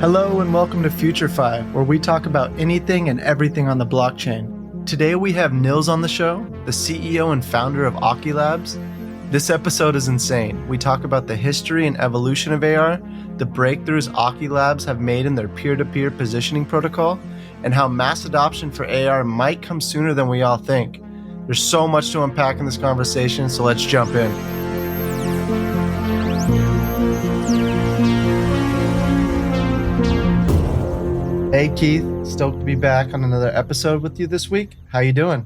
Hello and welcome to FutureFi, where we talk about anything and everything on the blockchain. Today we have Nils on the show, the CEO and founder of Auki Labs. This episode is insane. We talk about the history and evolution of AR, the breakthroughs Auki Labs have made in their peer-to-peer positioning protocol, and how mass adoption for AR might come sooner than we all think. There's so much to unpack in this conversation, so let's jump in. Hey Keith, stoked to be back on another episode with you this week. How you doing?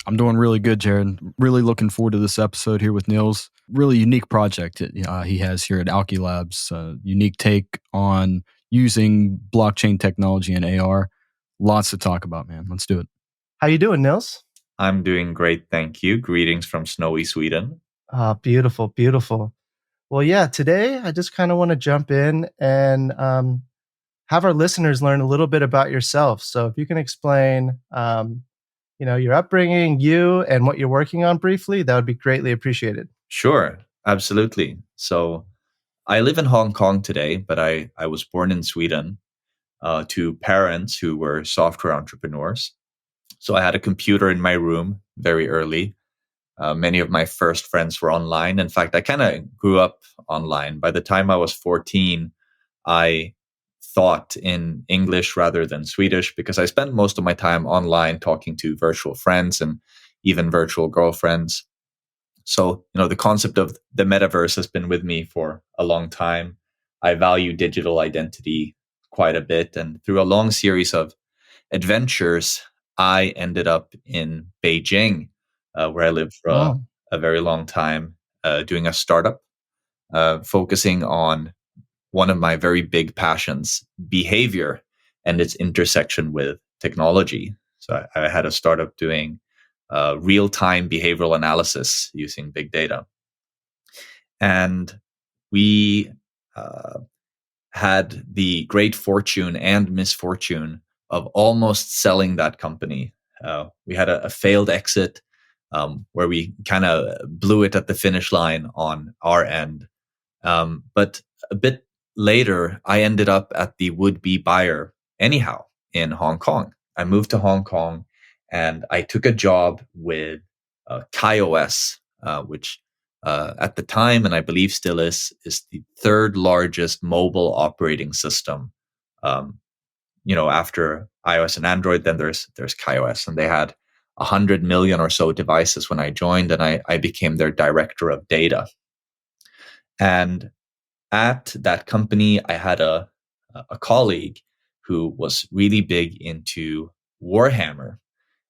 I'm doing really good, Jared. Really looking forward to this episode here with Nils. Really unique project he has here at Auki Labs. Unique take on using blockchain technology and AR. Lots to talk about, man. Let's do it. How you doing, Nils? I'm doing great, thank you. Greetings from snowy Sweden. Beautiful, beautiful. Well, yeah, today I just kind of want to jump in and have our listeners learn a little bit about yourself. So if you can explain, your upbringing, you, and what you're working on briefly, that would be greatly appreciated. Sure, absolutely. So I live in Hong Kong today, but I was born in Sweden to parents who were software entrepreneurs. So I had a computer in my room very early. Many of my first friends were online. In fact, I kind of grew up online. By the time I was 14, I thought in English rather than Swedish because I spent most of my time online talking to virtual friends and even virtual girlfriends. So, the concept of the metaverse has been with me for a long time. I value digital identity quite a bit. And through a long series of adventures, I ended up in Beijing, where I lived for a very long time, doing a startup, focusing on one of my very big passions, behavior and its intersection with technology. So I had a startup doing real-time behavioral analysis using big data. And we had the great fortune and misfortune of almost selling that company. We had a failed exit where we kind of blew it at the finish line on our end. But a bit later, I ended up at the would-be buyer anyhow in Hong Kong. I moved to Hong Kong and I took a job with KaiOS, which at the time, and I believe still is the third largest mobile operating system. After iOS and Android, then there's KaiOS, and they had 100 million or so devices when I joined, and I became their director of data. And at that company, I had a colleague who was really big into Warhammer,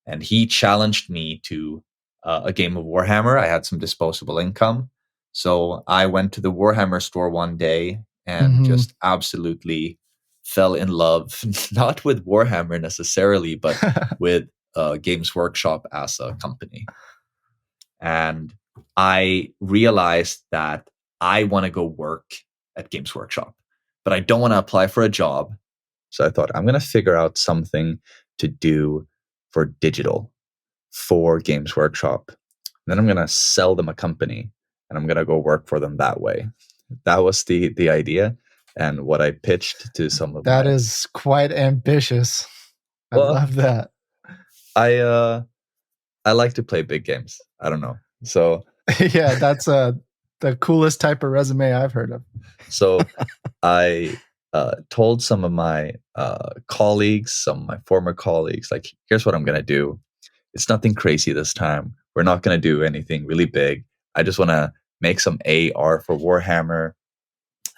and he challenged me to a game of Warhammer. I had some disposable income, so I went to the Warhammer store one day and just absolutely fell in love, not with Warhammer necessarily, but with Games Workshop as a company. And I realized that I want to go work at Games Workshop, but I don't want to apply for a job. So I thought, I'm going to figure out something to do for digital for Games Workshop. And then I'm going to sell them a company and I'm going to go work for them that way. That was the idea and what I pitched to some of that is quite ambitious. I love that. I like to play big games. I don't know. So yeah, that's the coolest type of resume I've heard of. So I told some of my colleagues, some of my former colleagues, like, here's what I'm going to do. It's nothing crazy this time. We're not going to do anything really big. I just want to make some AR for Warhammer.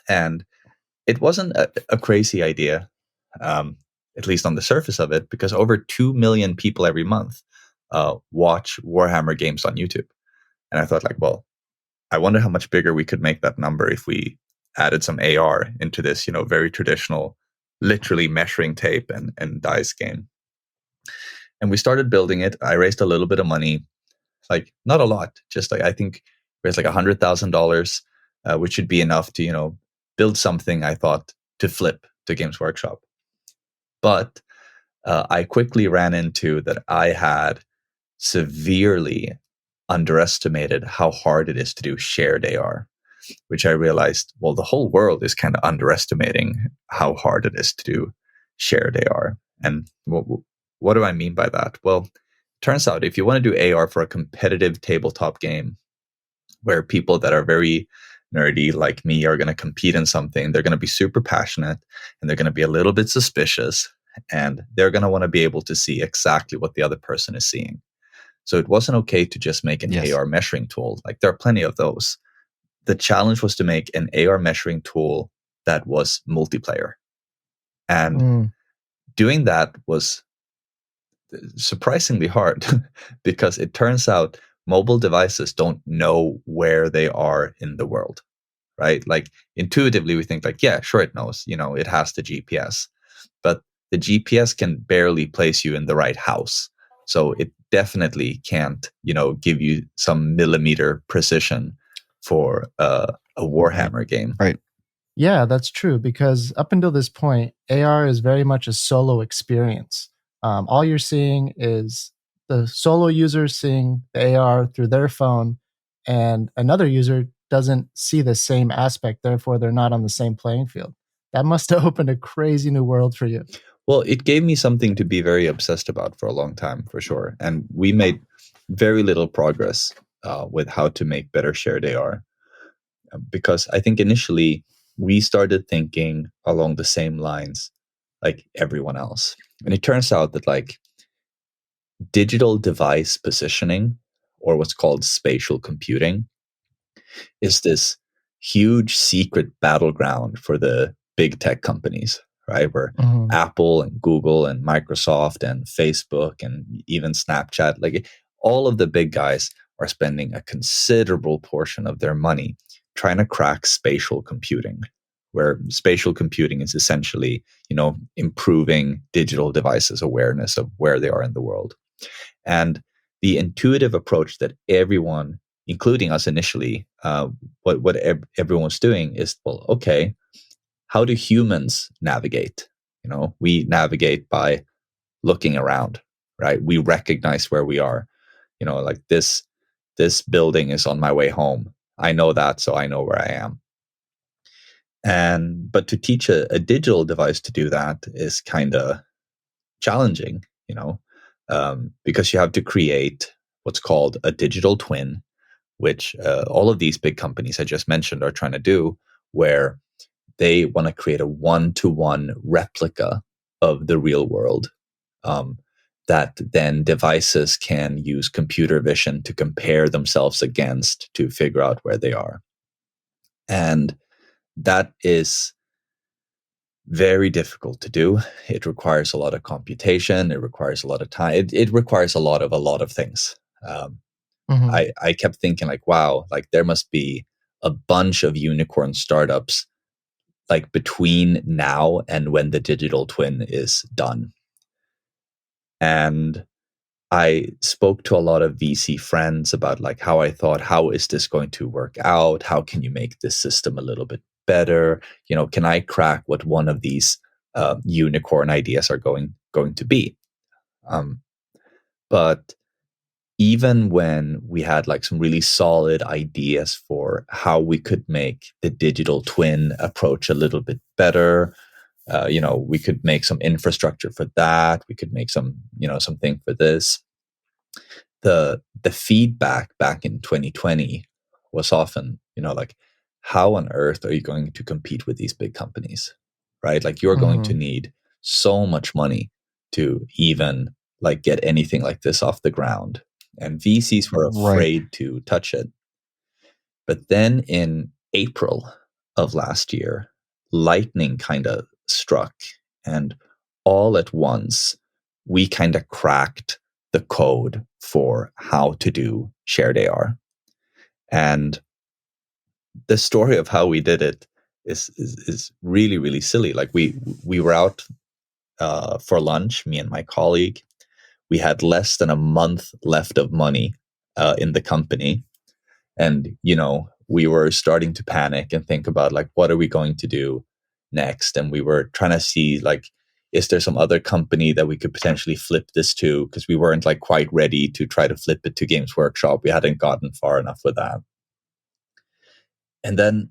And it wasn't a crazy idea, at least on the surface of it, because over 2 million people every month watch Warhammer games on YouTube. And I thought, well, I wonder how much bigger we could make that number if we added some AR into this, very traditional, literally measuring tape and dice game. And we started building it. I raised a little bit of money, not a lot, just I think raised $100,000, which should be enough to, build something I thought to flip to Games Workshop. But I quickly ran into that I had severely underestimated how hard it is to do shared AR. which I realized, well, the whole world is kind of underestimating how hard it is to do shared AR. And what do I mean by that? Well, turns out if you want to do AR for a competitive tabletop game where people that are very nerdy like me are going to compete in something, they're going to be super passionate and they're going to be a little bit suspicious, and they're going to want to be able to see exactly what the other person is seeing. So it wasn't okay to just make an AR measuring tool. Like, there are plenty of those. The challenge was to make an AR measuring tool that was multiplayer. And doing that was surprisingly hard because it turns out mobile devices don't know where they are in the world, right? Like, intuitively we think like, yeah, sure, it knows, it has the GPS, but the GPS can barely place you in the right house. So it definitely can't, give you some millimeter precision for a Warhammer game. Right. Yeah, that's true, because up until this point, AR is very much a solo experience. All you're seeing is the solo user seeing the AR through their phone, and another user doesn't see the same aspect, therefore they're not on the same playing field. That must have opened a crazy new world for you. Well, it gave me something to be very obsessed about for a long time, for sure. And we made very little progress with how to make better shared AR. Because I think initially we started thinking along the same lines like everyone else. And it turns out that like digital device positioning, or what's called spatial computing, is this huge secret battleground for the big tech companies, right? Where Apple and Google and Microsoft and Facebook and even Snapchat, like all of the big guys are spending a considerable portion of their money trying to crack spatial computing, where spatial computing is essentially, improving digital devices' awareness of where they are in the world. And the intuitive approach that everyone, including us initially, what everyone was doing is, well, okay, how do humans navigate? We navigate by looking around, right? We recognize where we are. Like this building is on my way home. I know that, so I know where I am. But to teach a digital device to do that is kind of challenging, because you have to create what's called a digital twin, which all of these big companies I just mentioned are trying to do, where they want to create a one-to-one replica of the real world, that then devices can use computer vision to compare themselves against to figure out where they are. And that is very difficult to do. It requires a lot of computation. It requires a lot of time. It requires a lot of things. I kept thinking like, wow, like there must be a bunch of unicorn startups like between now and when the digital twin is done. And I spoke to a lot of VC friends about like how I thought, how is this going to work out? How can you make this system a little bit better? Can I crack what one of these unicorn ideas are going to be? But even when we had like some really solid ideas for how we could make the digital twin approach a little bit better, we could make some infrastructure for that. We could make some, something for this. The feedback back in 2020 was often, like, how on earth are you going to compete with these big companies, right? Like, you're going to need so much money to even like get anything like this off the ground. And VCs were afraid to touch it. But then in April of last year, lightning kind of struck, and all at once, we kind of cracked the code for how to do shared AR. And the story of how we did it is really, really silly. Like we were out for lunch, me and my colleague. We had less than a month left of money in the company. And, we were starting to panic and think about like, what are we going to do next? And we were trying to see like, is there some other company that we could potentially flip this to? Because we weren't like quite ready to try to flip it to Games Workshop. We hadn't gotten far enough with that. And then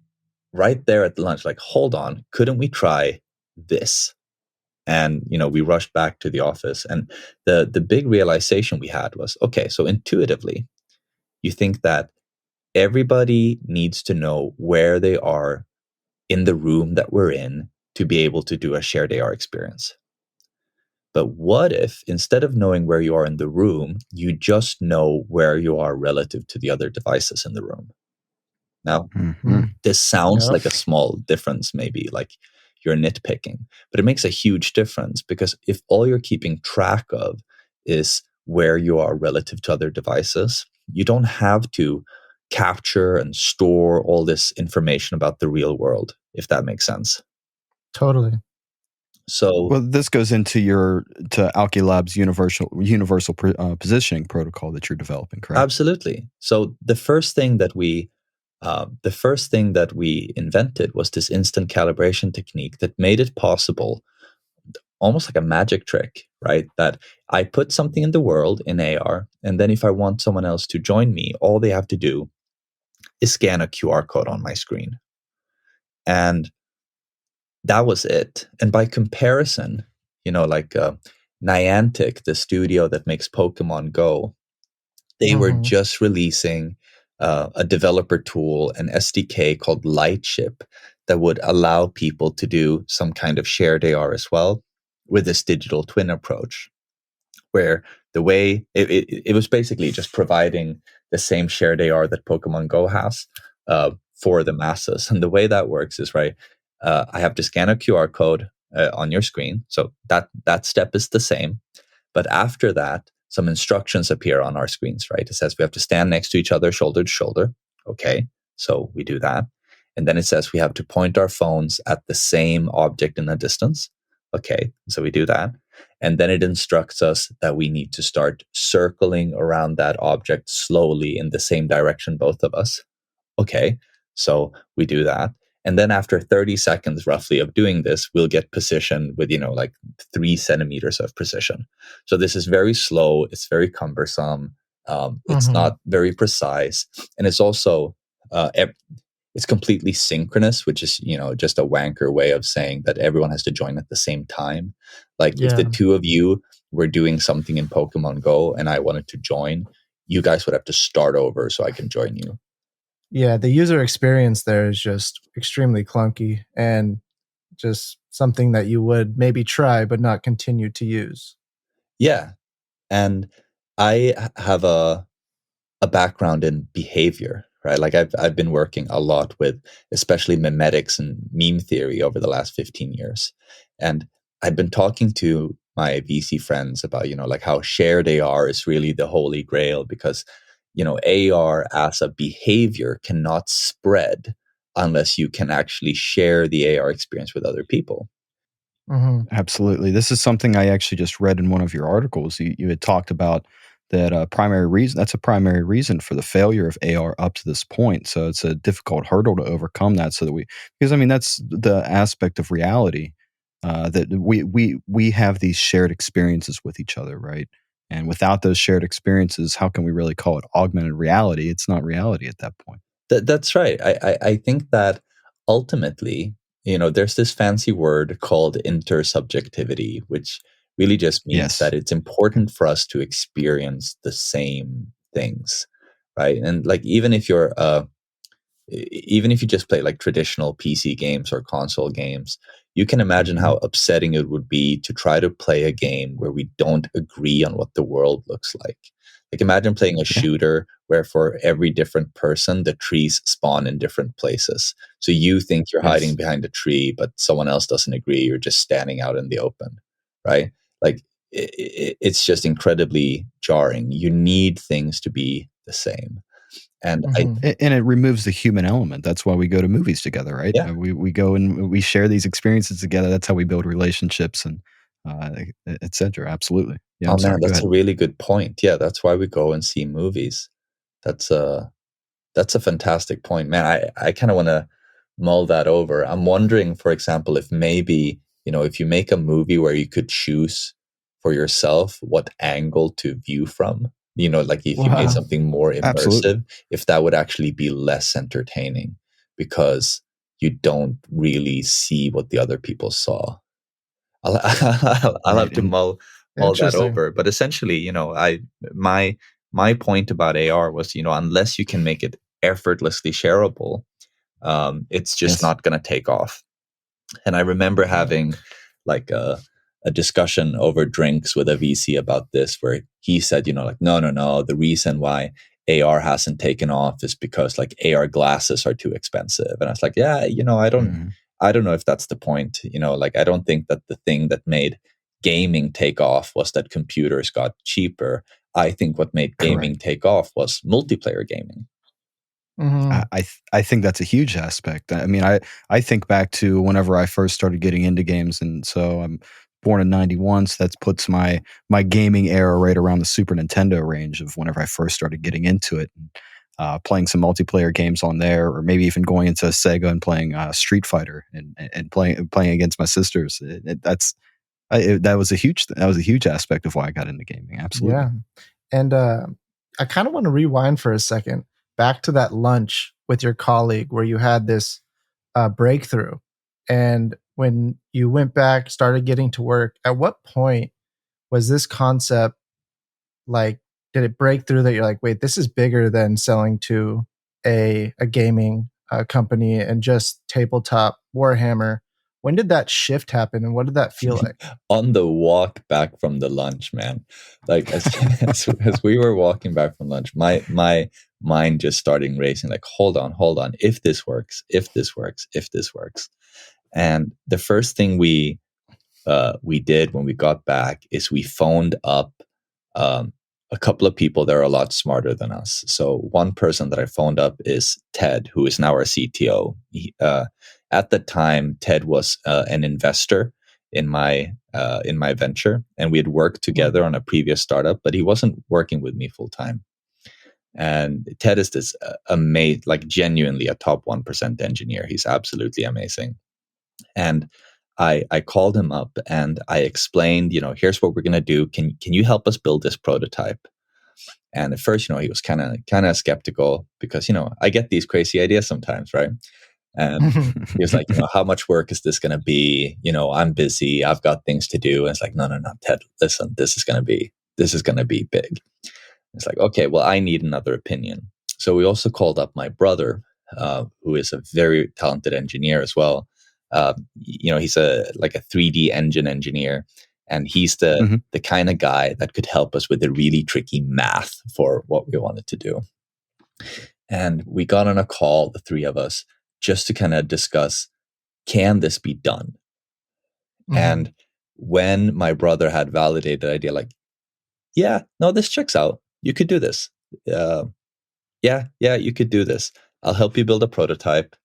right there at the lunch, like, hold on, couldn't we try this? And, we rushed back to the office. And the big realization we had was, okay, so intuitively, you think that everybody needs to know where they are in the room that we're in to be able to do a shared AR experience. But what if, instead of knowing where you are in the room, you just know where you are relative to the other devices in the room? Now, this sounds like a small difference, maybe like you're nitpicking, but it makes a huge difference, because if all you're keeping track of is where you are relative to other devices, you don't have to capture and store all this information about the real world, if that makes sense. Totally. So, well, this goes into to Auki Labs universal positioning protocol that you're developing, correct? Absolutely. So the first thing that we invented was this instant calibration technique that made it possible, almost like a magic trick, right? That I put something in the world in AR, and then if I want someone else to join me, all they have to do is scan a QR code on my screen. And that was it. And by comparison, like Niantic, the studio that makes Pokemon Go, they were just releasing a developer tool, an SDK called Lightship, that would allow people to do some kind of shared AR as well with this digital twin approach, where the way it was basically just providing the same shared AR that Pokemon Go has for the masses. And the way that works is, right, I have to scan a QR code on your screen. So that step is the same. But after that, some instructions appear on our screens, right? It says we have to stand next to each other, shoulder to shoulder. Okay, so we do that. And then it says we have to point our phones at the same object in the distance. Okay, so we do that. And then it instructs us that we need to start circling around that object slowly in the same direction, both of us. Okay, so we do that. And then after 30 seconds roughly of doing this, we'll get position with, like 3 centimeters of precision. So this is very slow. It's very cumbersome. It's not very precise. And it's also, it's completely synchronous, which is, just a wanker way of saying that everyone has to join at the same time. Like if the two of you were doing something in Pokemon Go and I wanted to join, you guys would have to start over so I can join you. Yeah, the user experience there is just extremely clunky and just something that you would maybe try but not continue to use. Yeah. And I have a background in behavior, right? Like I've been working a lot with especially memetics and meme theory over the last 15 years. And I've been talking to my VC friends about, like how shared AR is really the holy grail, because AR as a behavior cannot spread unless you can actually share the AR experience with other people. Absolutely. This is something I actually just read in one of your articles. You had talked about that primary reason. That's a primary reason for the failure of AR up to this point. So it's a difficult hurdle to overcome that. So that because that's the aspect of reality that we have these shared experiences with each other, right? And without those shared experiences, how can we really call it augmented reality? It's not reality at that point. That's right. I think that ultimately, there's this fancy word called intersubjectivity, which really just means that it's important for us to experience the same things, right? And like even if you just play like traditional PC games or console games, you can imagine how upsetting it would be to try to play a game where we don't agree on what the world looks like. Like imagine playing a shooter where for every different person, the trees spawn in different places. So you think you're hiding behind a tree, but someone else doesn't agree. You're just standing out in the open, right? Like it's just incredibly jarring. You need things to be the same. And and it removes the human element. That's why we go to movies together, right? Yeah. We go and we share these experiences together. That's how we build relationships and et cetera. Absolutely. Yeah. Oh man, that's a really good point. Yeah, that's why we go and see movies. That's a fantastic point, man. I kind of want to mull that over. I'm wondering, for example, if maybe if you make a movie where you could choose for yourself what angle to view from, like if you made something more immersive, if that would actually be less entertaining. because you don't really see what the other people saw. I'll have to mull that over. But essentially, my point about AR was, unless you can make it effortlessly shareable, it's just not going to take off. And I remember having like a discussion over drinks with a VC about this, where he said, no, the reason why AR hasn't taken off is because like AR glasses are too expensive. And I was like, yeah, I don't know if that's the point. I don't think that the thing that made gaming take off was that computers got cheaper. I think what made gaming take off was multiplayer gaming. I think that's a huge aspect. I mean, I think back to whenever I first started getting into games, and so I'm born in '91, so that puts my gaming era right around the Super Nintendo range of whenever I first started getting into it, and playing some multiplayer games on there, or maybe even going into Sega and playing Street Fighter and playing against my sisters. That was a huge aspect of why I got into gaming. Absolutely. Yeah, and I kind of want to rewind for a second back to that lunch with your colleague where you had this breakthrough, and when you went back, started getting to work. At what point was this concept like? Did it break through that you're like, wait, this is bigger than selling to a gaming company and just tabletop Warhammer? When did that shift happen, and what did that feel like? On the walk back from the lunch, man. Like as we were walking back from lunch, my mind just starting racing. Like, hold on. If this works. And the first thing we did when we got back is we phoned up a couple of people that are a lot smarter than us. So one person that I phoned up is Ted, who is now our CTO. At the time, Ted was an investor in my venture, and we had worked together on a previous startup, but he wasn't working with me full time. And Ted is this amazing, like genuinely a top 1% engineer. He's absolutely amazing. And I called him up and I explained, here's what we're going to do. Can you help us build this prototype? And at first, he was kind of skeptical because, I get these crazy ideas sometimes, right? And he was like, how much work is this going to be? I'm busy. I've got things to do. And it's like, no, Ted, listen, this is going to be big. It's like, okay, well, I need another opinion. So we also called up my brother, who is a very talented engineer as well. He's a 3D engine engineer, and he's the kind of guy that could help us with the really tricky math for what we wanted to do. And we got on a call, the three of us, just to kind of discuss, can this be done? And when my brother had validated the idea, like, yeah, no, this checks out. You could do this. Yeah, you could do this. I'll help you build a prototype.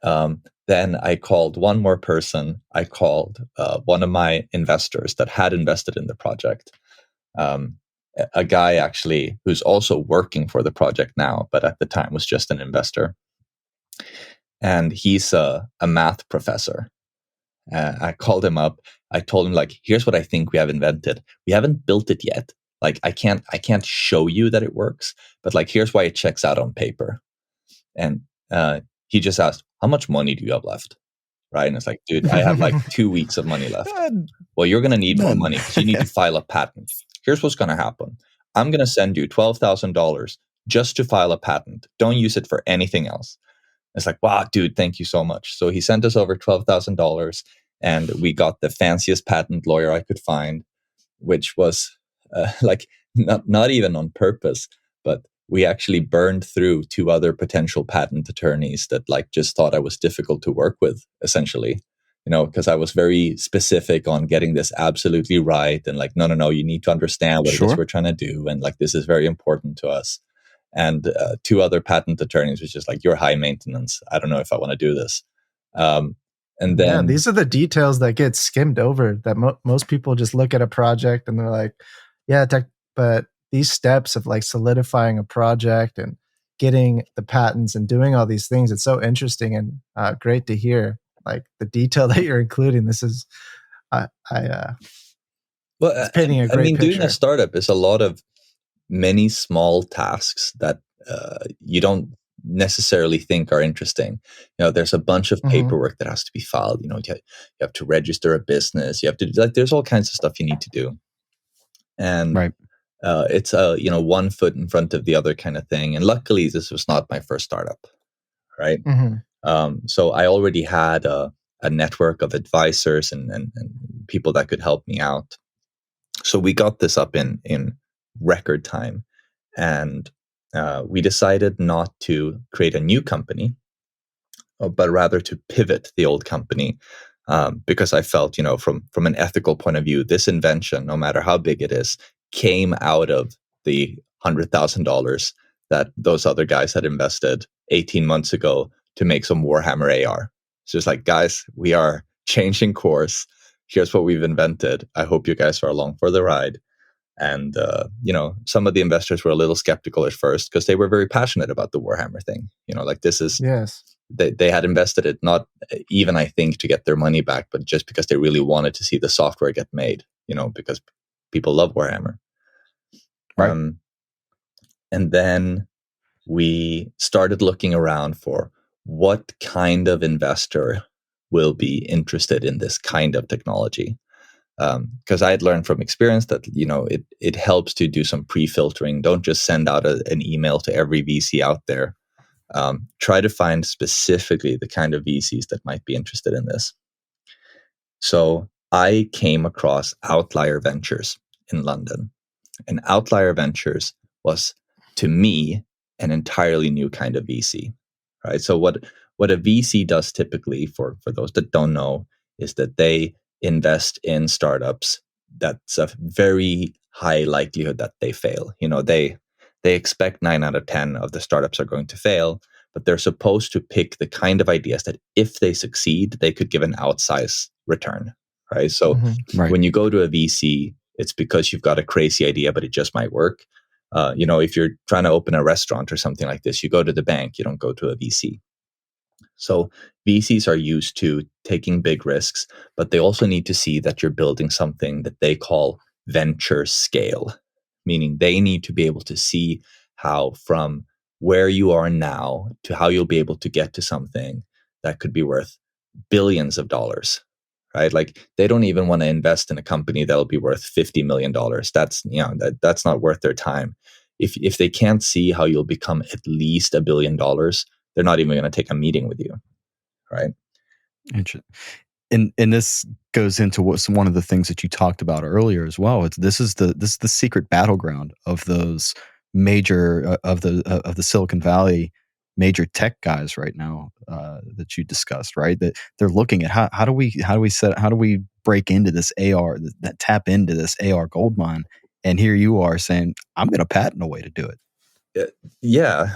Then I called one more person. I called one of my investors that had invested in the project. A guy actually who's also working for the project now, but at the time was just an investor. And he's a math professor. I called him up. I told him, like, here's what I think we have invented. We haven't built it yet. Like, I can't show you that it works, but like, here's why it checks out on paper. And he just asked, how much money do you have left? Right. And it's like, dude, I have like 2 weeks of money left. Well, you're going to need more money because you need to file a patent. Here's what's going to happen. I'm going to send you $12,000 just to file a patent. Don't use it for anything else. It's like, wow, dude, thank you so much. So he sent us over $12,000 and we got the fanciest patent lawyer I could find, which was not even on purpose, but we actually burned through 2 other potential patent attorneys that like just thought I was difficult to work with, essentially, because I was very specific on getting this absolutely right. And like, no, you need to understand what it is we're trying to do. And like, this is very important to us. And 2 other patent attorneys was just like, you're high maintenance. I don't know if I want to do this. And then these are the details that get skimmed over that most people just look at a project and they're like, yeah, but these steps of like solidifying a project and getting the patents and doing all these things, it's so interesting and great to hear like the detail that you're including. This is, it's painting a great picture. Doing a startup is a lot of many small tasks that you don't necessarily think are interesting. There's a bunch of paperwork that has to be filed. You have to register a business. You have to there's all kinds of stuff you need to do, and Right. it's a one foot in front of the other kind of thing. And luckily, this was not my first startup, right? So I already had a network of advisors and people that could help me out. So we got this up in record time, and we decided not to create a new company, but rather to pivot the old company, because I felt, from an ethical point of view, this invention, no matter how big it is, came out of the $100,000 that those other guys had invested 18 months ago to make some Warhammer AR. It's just like, guys, we are changing course. Here's what we've invented. I hope you guys are along for the ride. And, some of the investors were a little skeptical at first because they were very passionate about the Warhammer thing. This is, yes, they had invested it, not even, I think, to get their money back, but just because they really wanted to see the software get made, because people love Warhammer. Right. And then we started looking around for what kind of investor will be interested in this kind of technology. Because I had learned from experience that, it helps to do some pre-filtering. Don't just send out an email to every VC out there. Try to find specifically the kind of VCs that might be interested in this. So I came across Outlier Ventures in London. And Outlier Ventures was, to me, an entirely new kind of VC, right? So what a VC does typically, for those that don't know, is that they invest in startups that's a very high likelihood that they fail. They expect 9 out of 10 of the startups are going to fail, but they're supposed to pick the kind of ideas that if they succeed, they could give an outsized return, right? So when you go to a VC, it's because you've got a crazy idea, but it just might work. If you're trying to open a restaurant or something like this, you go to the bank, you don't go to a VC. So VCs are used to taking big risks, but they also need to see that you're building something that they call venture scale, meaning they need to be able to see how from where you are now to how you'll be able to get to something that could be worth billions of dollars, right? Like they don't even want to invest in a company that'll be worth $50 million. That's, that's not worth their time. If they can't see how you'll become at least $1 billion, they're not even going to take a meeting with you, right? Interesting. And this goes into what's one of the things that you talked about earlier as well. This is the secret battleground of those major of the Silicon Valley major tech guys right now that you discussed, right? That they're looking at how do we break into this AR, that tap into this AR goldmine, and here you are saying, I'm going to patent a way to do it. Yeah,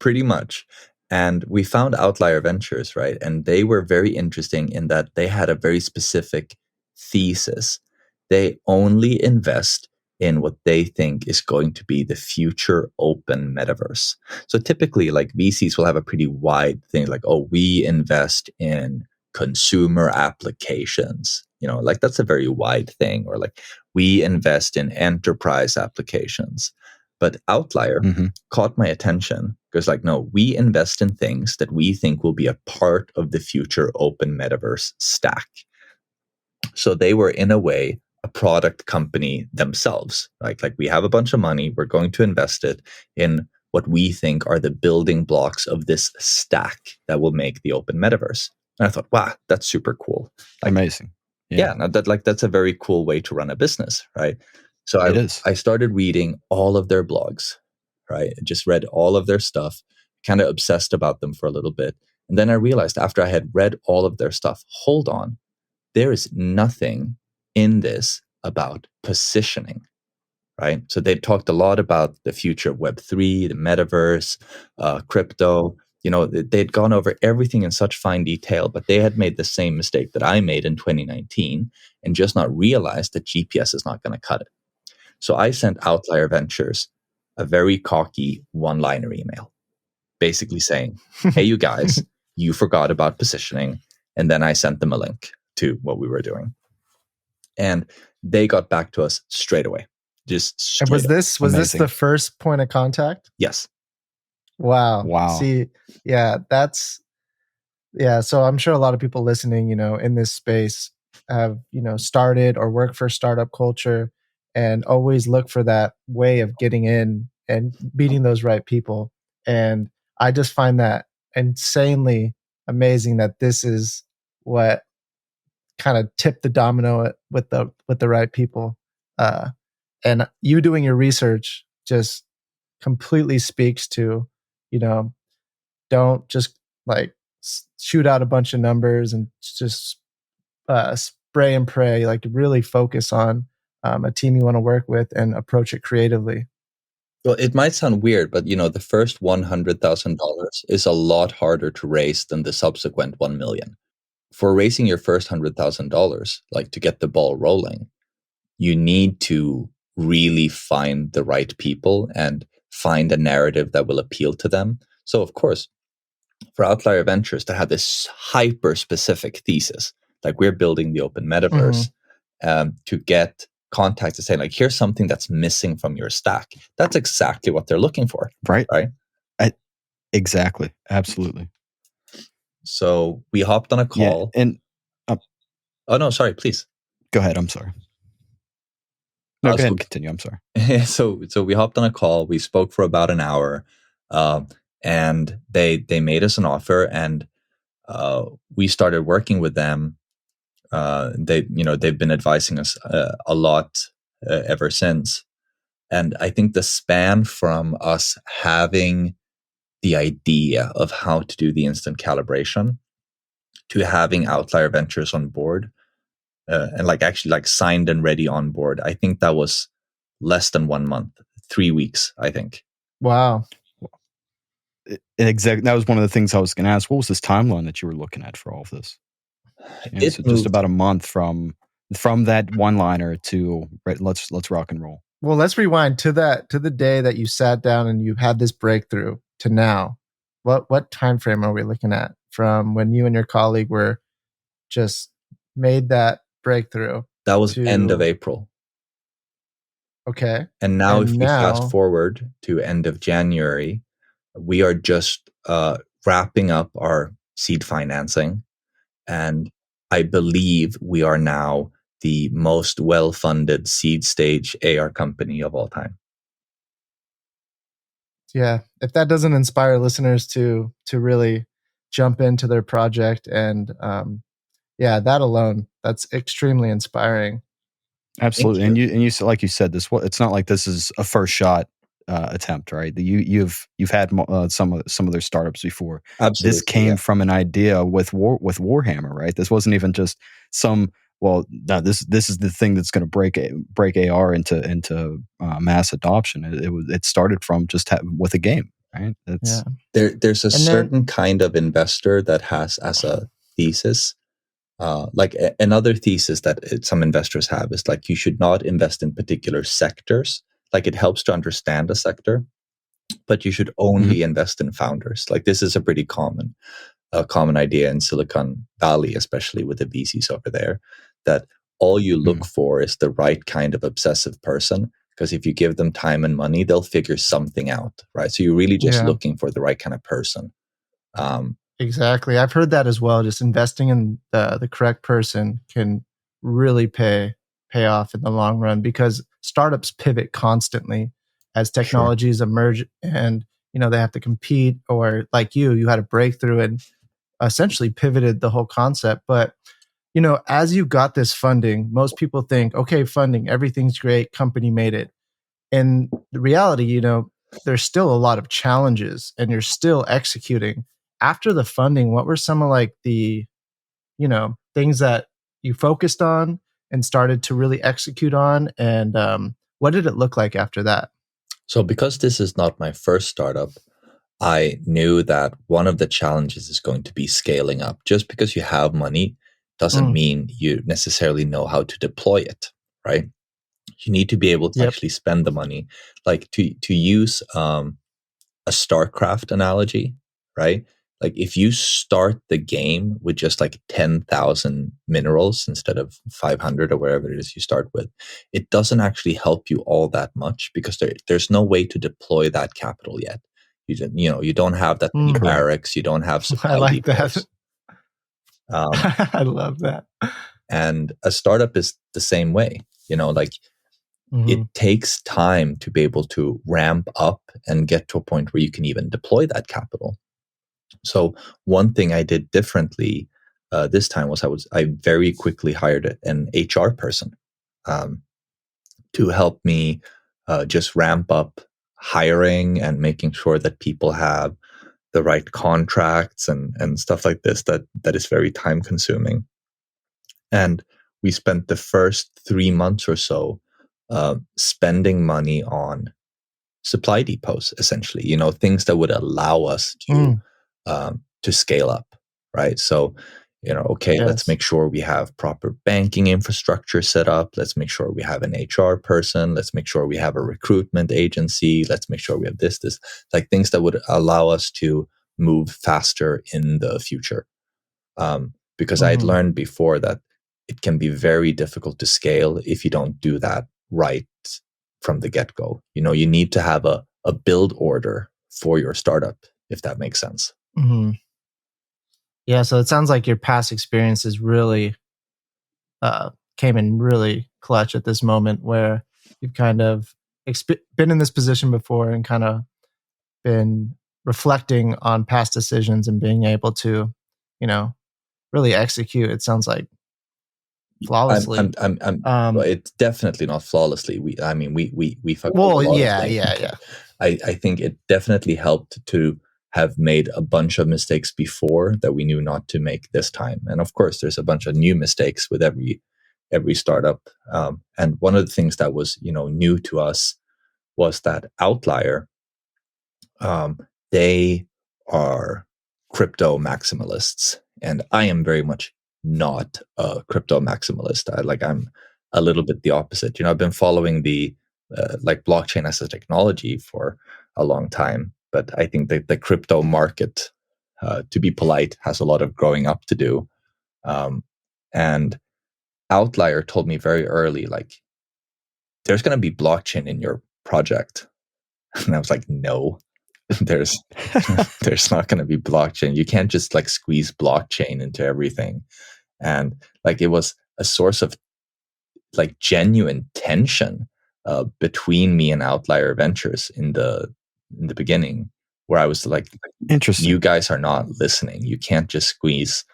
pretty much. And we found Outlier Ventures, right? And they were very interesting in that they had a very specific thesis. They only invest in what they think is going to be the future open metaverse. So typically, like VCs will have a pretty wide thing, like, oh, we invest in consumer applications. Like that's a very wide thing. Or like, we invest in enterprise applications. But Outlier caught my attention because, like, no, we invest in things that we think will be a part of the future open metaverse stack. So they were, in a way, a product company themselves. Like we have a bunch of money. We're going to invest it in what we think are the building blocks of this stack that will make the open metaverse. And I thought, wow, that's super cool. Like, amazing. Yeah, that's a very cool way to run a business, right? So I started reading all of their blogs, right? I just read all of their stuff, kind of obsessed about them for a little bit. And then I realized after I had read all of their stuff, hold on, there is nothing in this about positioning, right? So they talked a lot about the future of Web3, the metaverse, crypto. They'd gone over everything in such fine detail, but they had made the same mistake that I made in 2019 and just not realized that GPS is not going to cut it. So I sent Outlier Ventures a very cocky one-liner email, basically saying, hey, you guys, you forgot about positioning. And then I sent them a link to what we were doing. And they got back to us straight away. Just straight and was this Amazing. the first point of contact? Yes. Wow. See, yeah, so I'm sure a lot of people listening, in this space have, started or work for startup culture and always look for that way of getting in and meeting those right people. And I just find that insanely amazing that this is what kind of tipped the domino with the right people. And you doing your research just completely speaks to, you know, don't just like shoot out a bunch of numbers and just spray and pray. Like really focus on a team you want to work with and approach it creatively. Well, it might sound weird, but the first $100,000 is a lot harder to raise than the subsequent 1 million. For raising your first $100,000, like to get the ball rolling, you need to really find the right people and find a narrative that will appeal to them. So, of course, for Outlier Ventures to have this hyper specific thesis, like we're building the open metaverse, to get contacts saying like, here's something that's missing from your stack. That's exactly what they're looking for. Right. Right. Exactly. Absolutely. So we hopped on a call. Yeah, and oh no, sorry, please. Go ahead. I'm sorry. No, go ahead and continue. I'm sorry. So we hopped on a call. We spoke for about an hour, and they made us an offer, and we started working with them. They've been advising us a lot ever since, and I think the span from us having the idea of how to do the instant calibration to having Outlier Ventures on board. And actually signed and ready on board. I think that was less than 1 month, 3 weeks, I think. Wow. Exactly. That was one of the things I was going to ask. What was this timeline that you were looking at for all of this? So just about a month from that one-liner to let's rock and roll. Well, let's rewind to the day that you sat down and you had this breakthrough to now. What time frame are we looking at from when you and your colleague were just made that breakthrough? That was end of April. Okay. And now if we fast forward to end of January, we are just wrapping up our seed financing. And I believe we are now the most well-funded seed stage AR company of all time. Yeah. If that doesn't inspire listeners to really jump into their project and yeah, that alone, that's extremely inspiring. Absolutely. And you like you said, it's not like this is a first shot attempt, right? You've had some of their startups before. Absolutely, this came from an idea with Warhammer, right? This wasn't even just some. Well, no, this is the thing that's going to break AR into mass adoption. It started from just with a game, right? There's a certain kind of investor that has as a thesis. Another thesis that some investors have is like you should not invest in particular sectors. Like it helps to understand a sector, but you should only invest in founders. Like this is a pretty common idea in Silicon Valley, especially with the VCs over there, that all you look for is the right kind of obsessive person. Because if you give them time and money, they'll figure something out, right? So you're really just looking for the right kind of person. Exactly. I've heard that as well. Just investing in the correct person can really pay off in the long run because startups pivot constantly as technologies emerge and, they have to compete, or like you had a breakthrough and essentially pivoted the whole concept. But, as you got this funding, most people think, okay, funding, everything's great, company made it. In the reality, there's still a lot of challenges and you're still executing. After the funding, what were some of the, things that you focused on and started to really execute on? And what did it look like after that? So because this is not my first startup, I knew that one of the challenges is going to be scaling up. Just because you have money doesn't mean you necessarily know how to deploy it, right? You need to be able to actually spend the money. Like to use a StarCraft analogy, right? Like if you start the game with just 10,000 minerals instead of 500 or wherever it is you start with, it doesn't actually help you all that much because there's no way to deploy that capital yet. You don't have that many barracks. You don't have supply I like depots. that. I love that. And a startup is the same way. It takes time to be able to ramp up and get to a point where you can even deploy that capital. So one thing I did differently this time was I very quickly hired an HR person to help me just ramp up hiring and making sure that people have the right contracts and stuff like this that is very time consuming. And we spent the first 3 months or so spending money on supply depots, essentially, things that would allow us to scale up, right? So, let's make sure we have proper banking infrastructure set up. Let's make sure we have an HR person. Let's make sure we have a recruitment agency. Let's make sure we have this, like things that would allow us to move faster in the future. Because I'd learned before that it can be very difficult to scale if you don't do that right from the get-go. You need to have a build order for your startup, if that makes sense. Mm-hmm. Yeah, so it sounds like your past experiences really came in really clutch at this moment, where you've kind of been in this position before and kind of been reflecting on past decisions and being able to, really execute. It sounds like flawlessly. It's definitely not flawlessly. We fucked up a lot of things. Yeah. I think it definitely helped to have made a bunch of mistakes before that we knew not to make this time. And of course, there's a bunch of new mistakes with every startup. And one of the things that was new to us was that Outlier, they are crypto maximalists, and I am very much not a crypto maximalist. I'm a little bit the opposite. I've been following the blockchain as a technology for a long time, but I think that the crypto market, to be polite, has a lot of growing up to do. And Outlier told me very early, there's going to be blockchain in your project. And I was like, no, there's not going to be blockchain. You can't just squeeze blockchain into everything. And it was a source of genuine tension between me and Outlier Ventures in the beginning, where I was like, interesting, you guys are not listening. You can't just squeeze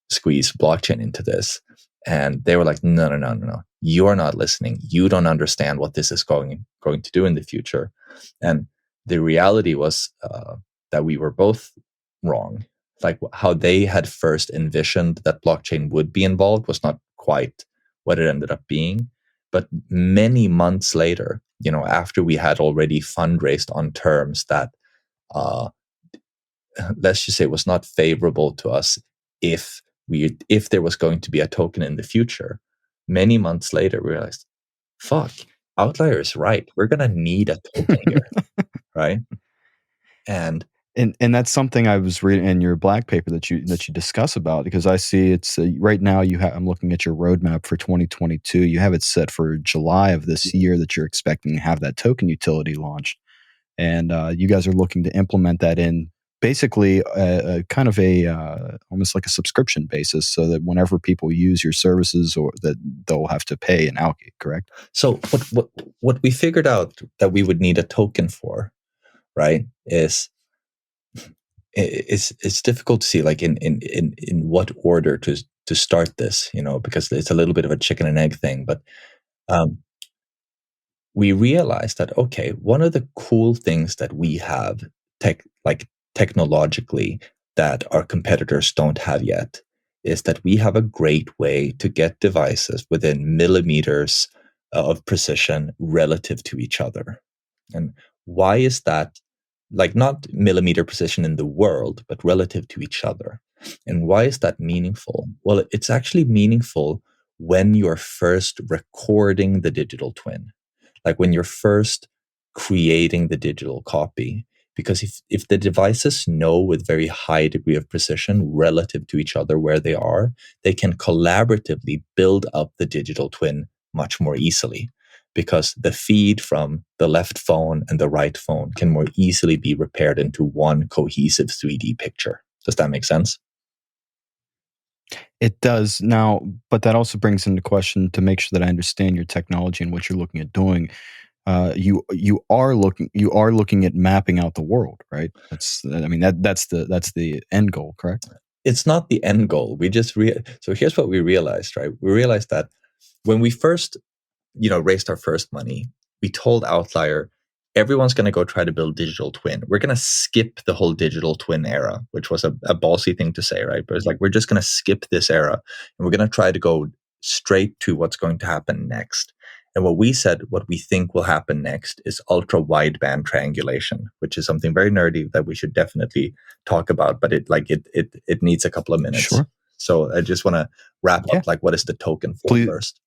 blockchain into this. And they were like, no. You are not listening. You don't understand what this is going to do in the future. And the reality was that we were both wrong. How they had first envisioned that blockchain would be involved was not quite what it ended up being. But many months later, after we had already fundraised on terms that, let's just say, was not favorable to us if there was going to be a token in the future, many months later, we realized, fuck, Outlier is right. We're going to need a token here, right? And that's something I was reading in your black paper that you discuss about, because I see it's right now I'm looking at your roadmap for 2022. You have it set for July of this year that you're expecting to have that token utility launched, and you guys are looking to implement that in basically kind of almost like a subscription basis, so that whenever people use your services, or that they'll have to pay an Auki, correct? So what we figured out that we would need a token for, right, is it's difficult to see in what order to start this, because it's a little bit of a chicken and egg thing. But we realized that, okay, one of the cool things that we have technologically that our competitors don't have yet is that we have a great way to get devices within millimeters of precision relative to each other. And why is that? Not millimeter precision in the world, but relative to each other. And why is that meaningful? Well, it's actually meaningful when you're first recording the digital twin, when you're first creating the digital copy. Because if the devices know with very high degree of precision relative to each other where they are, they can collaboratively build up the digital twin much more easily. because the feed from the left phone and the right phone can more easily be repaired into one cohesive 3D picture. Does that make sense? It does now, but that also brings into question, to make sure that I understand your technology and what you're looking at doing. You are looking at mapping out the world, right? That's the end goal, correct? It's not the end goal. We just so here's what we realized, right? We realized that when we first, raised our first money, we told Outlier, everyone's going to go try to build digital twin. We're going to skip the whole digital twin era, which was a ballsy thing to say, right? But it's like, we're just going to skip this era and we're going to try to go straight to what's going to happen next. And what we said, what we think will happen next is ultra wideband triangulation, which is something very nerdy that we should definitely talk about, but it needs a couple of minutes. Sure. So I just want to wrap up, like, what is the token for first?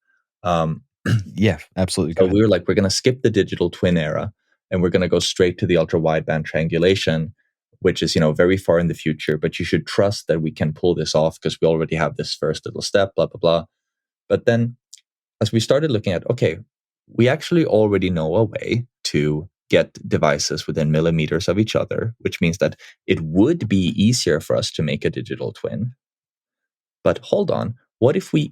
Yeah, absolutely. So we were like, we're going to skip the digital twin era and we're going to go straight to the ultra wideband triangulation, which is, very far in the future, but you should trust that we can pull this off because we already have this first little step, blah, blah, blah. But then as we started looking at, okay, we actually already know a way to get devices within millimeters of each other, which means that it would be easier for us to make a digital twin. But hold on, what if we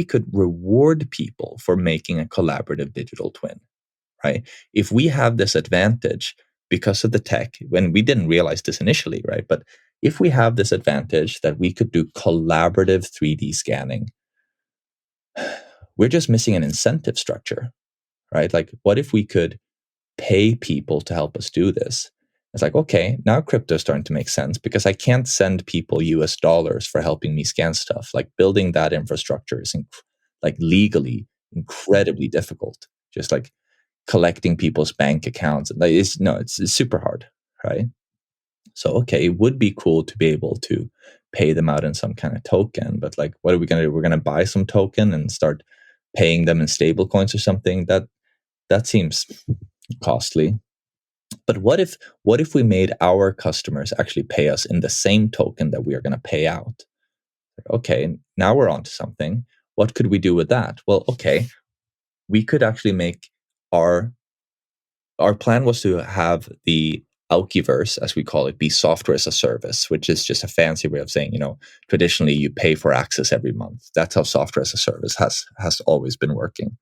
could reward people for making a collaborative digital twin, right? If we have this advantage because of the tech, when we didn't realize this initially, right? But if we have this advantage that we could do collaborative 3D scanning, we're just missing an incentive structure, right? Like, what if we could pay people to help us do this? It's like, okay, now crypto is starting to make sense because I can't send people US dollars for helping me scan stuff. Like, building that infrastructure is legally incredibly difficult. Just like collecting people's bank accounts. It's super hard, right? So, okay, it would be cool to be able to pay them out in some kind of token, but like, what are we going to do? We're going to buy some token and start paying them in stable coins or something. That seems costly. But what if we made our customers actually pay us in the same token that we are going to pay out? Okay, now we're on to something. What could we do with that? Well, okay, we could actually make our plan was to have the Aukiverse, as we call it, be software as a service, which is just a fancy way of saying, traditionally you pay for access every month. That's how software as a service has always been working.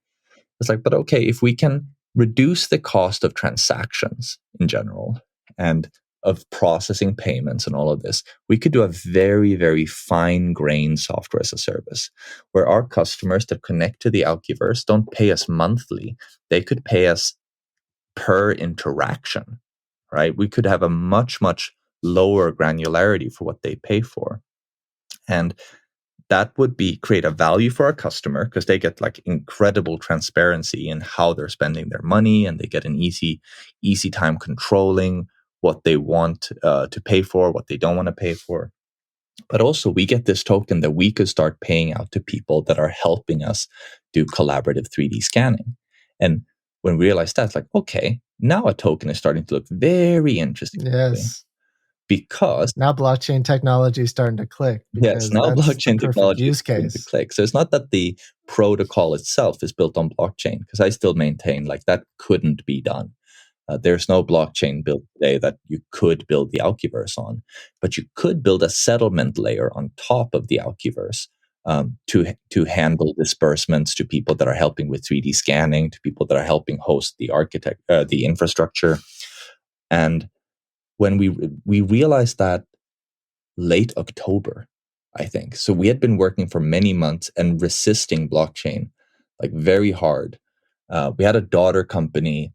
It's like, but okay, if we can reduce the cost of transactions in general and of processing payments and all of this, we could do a very, very fine-grained software as a service where our customers that connect to the Aukiverse don't pay us monthly. They could pay us per interaction, right? We could have a much, much lower granularity for what they pay for. And that would create a value for our customer because they get like incredible transparency in how they're spending their money, and they get an easy time controlling what they want to pay for, what they don't want to pay for. But also we get this token that we could start paying out to people that are helping us do collaborative 3D scanning. And when we realized that, it's like, okay, now a token is starting to look very interesting. Yes. Because now blockchain technology is starting to click. Yes, now blockchain technology use is starting to case. click. So it's not that the protocol itself is built on blockchain, because I still maintain like that couldn't be done. There's no blockchain built today that you could build the Aukiverse on, but you could build a settlement layer on top of the Aukiverse to handle disbursements to people that are helping with 3D scanning, to people that are helping host the infrastructure. And when we realized that late October, I think. So we had been working for many months and resisting blockchain like very hard. We had a daughter company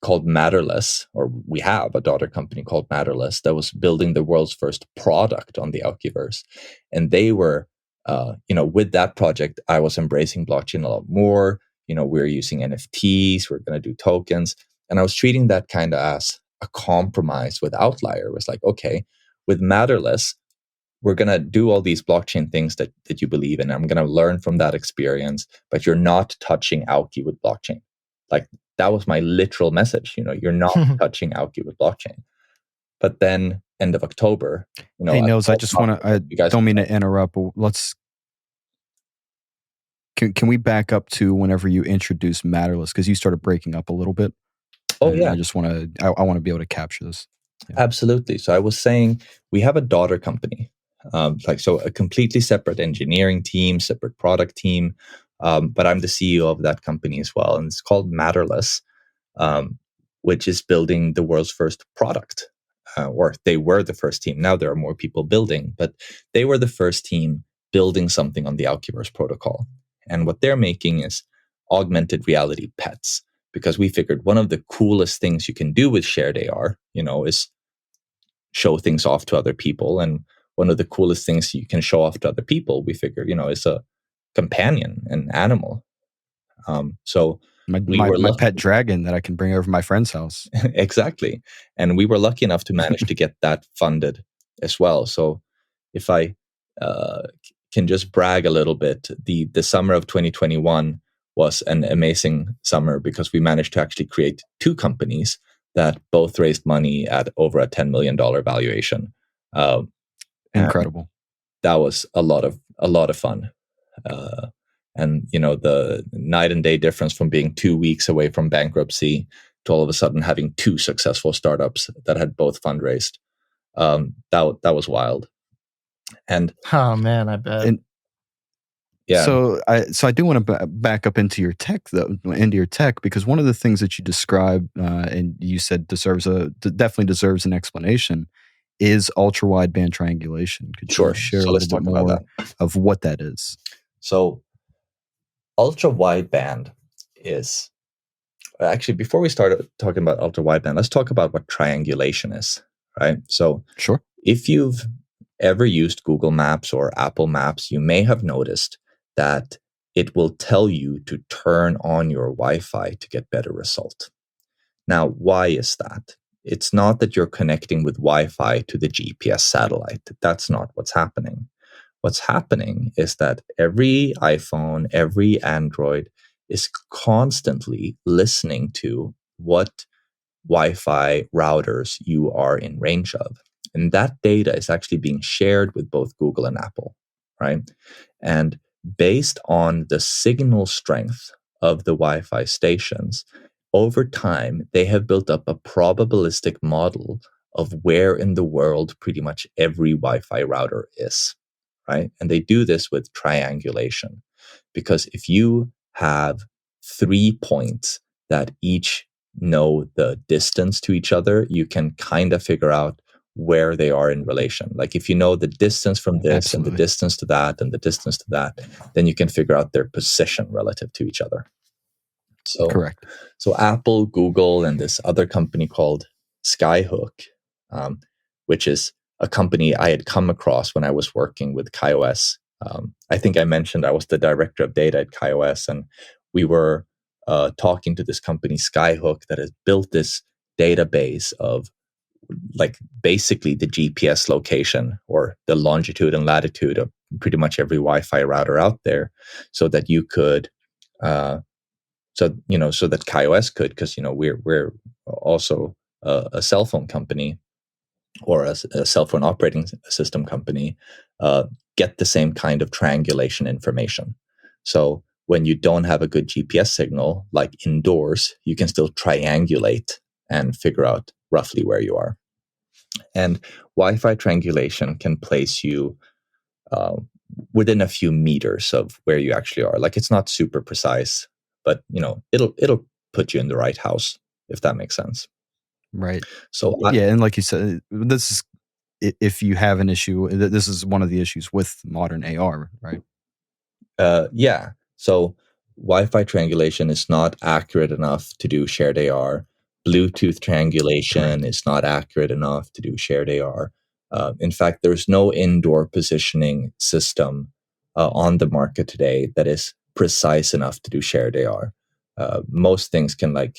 called Matterless, or we have a daughter company called Matterless that was building the world's first product on the Aukiverse. And they were, with that project, I was embracing blockchain a lot more. We're using NFTs, we're going to do tokens. And I was treating that kind of as a compromise with Outlier. It was like, okay, with Matterless, we're going to do all these blockchain things that you believe in. I'm going to learn from that experience, but you're not touching Auki with blockchain. Like, that was my literal message. You're not touching Auki with blockchain. But then end of October, hey, Nils, I don't mean to interrupt. But can we back up to whenever you introduced Matterless, because you started breaking up a little bit? Oh, And yeah. I want to be able to capture this. Yeah. Absolutely. So I was saying we have a daughter company, so a completely separate engineering team, separate product team, but I'm the CEO of that company as well, and it's called Matterless, which is building the world's first product. Or they were the first team. Now there are more people building, but they were the first team building something on the Alkiverse protocol. And what they're making is augmented reality pets, because we figured one of the coolest things you can do with shared AR, is show things off to other people. And one of the coolest things you can show off to other people, we figure, is a companion, an animal. So my pet dragon that I can bring over to my friend's house. Exactly. And we were lucky enough to manage to get that funded as well. So if I can just brag a little bit, the summer of 2021 was an amazing summer because we managed to actually create two companies that both raised money at over a $10 million valuation. Incredible. That was a lot of fun. And the night and day difference from being 2 weeks away from bankruptcy to all of a sudden having two successful startups that had both fundraised, that was wild. And oh man, I bet. Yeah. So I do want to back up into your tech, because one of the things that you describe and you said definitely deserves an explanation is ultra wideband triangulation. Could you share a little bit more of what that is? So ultra wideband is actually, before we start talking about ultra wideband, let's talk about what triangulation is, right? So sure. If you've ever used Google Maps or Apple Maps, you may have noticed that it will tell you to turn on your Wi-Fi to get better result. Now, why is that? It's not that you're connecting with Wi-Fi to the GPS satellite. That's not what's happening. What's happening is that every iPhone, every Android is constantly listening to what Wi-Fi routers you are in range of. And that data is actually being shared with both Google and Apple, right? And based on the signal strength of the Wi-Fi stations, over time, they have built up a probabilistic model of where in the world pretty much every Wi-Fi router is, right? And they do this with triangulation, because if you have 3 points that each know the distance to each other, you can kind of figure out where they are in relation. Like if you know the distance from this and the distance to that and the distance to that, then you can figure out their position relative to each other. So correct. So Apple, Google, and this other company called Skyhook, which is a company I had come across when I was working with KaiOS. I think I mentioned I was the director of data at KaiOS, and we were talking to this company Skyhook that has built this database of like basically the GPS location or the longitude and latitude of pretty much every Wi-Fi router out there, so that you could, so that KaiOS could, because we're also a cell phone company or a cell phone operating system company, get the same kind of triangulation information. So when you don't have a good GPS signal, like indoors, you can still triangulate and figure out roughly where you are. And Wi-Fi triangulation can place you within a few meters of where you actually are. Like it's not super precise, but it'll put you in the right house, if that makes sense. Right. So and like you said, this is if you have an issue. This is one of the issues with modern AR, right? Yeah. So Wi-Fi triangulation is not accurate enough to do shared AR. Bluetooth triangulation is not accurate enough to do shared AR. In fact, there's no indoor positioning system on the market today that is precise enough to do shared AR. Most things can like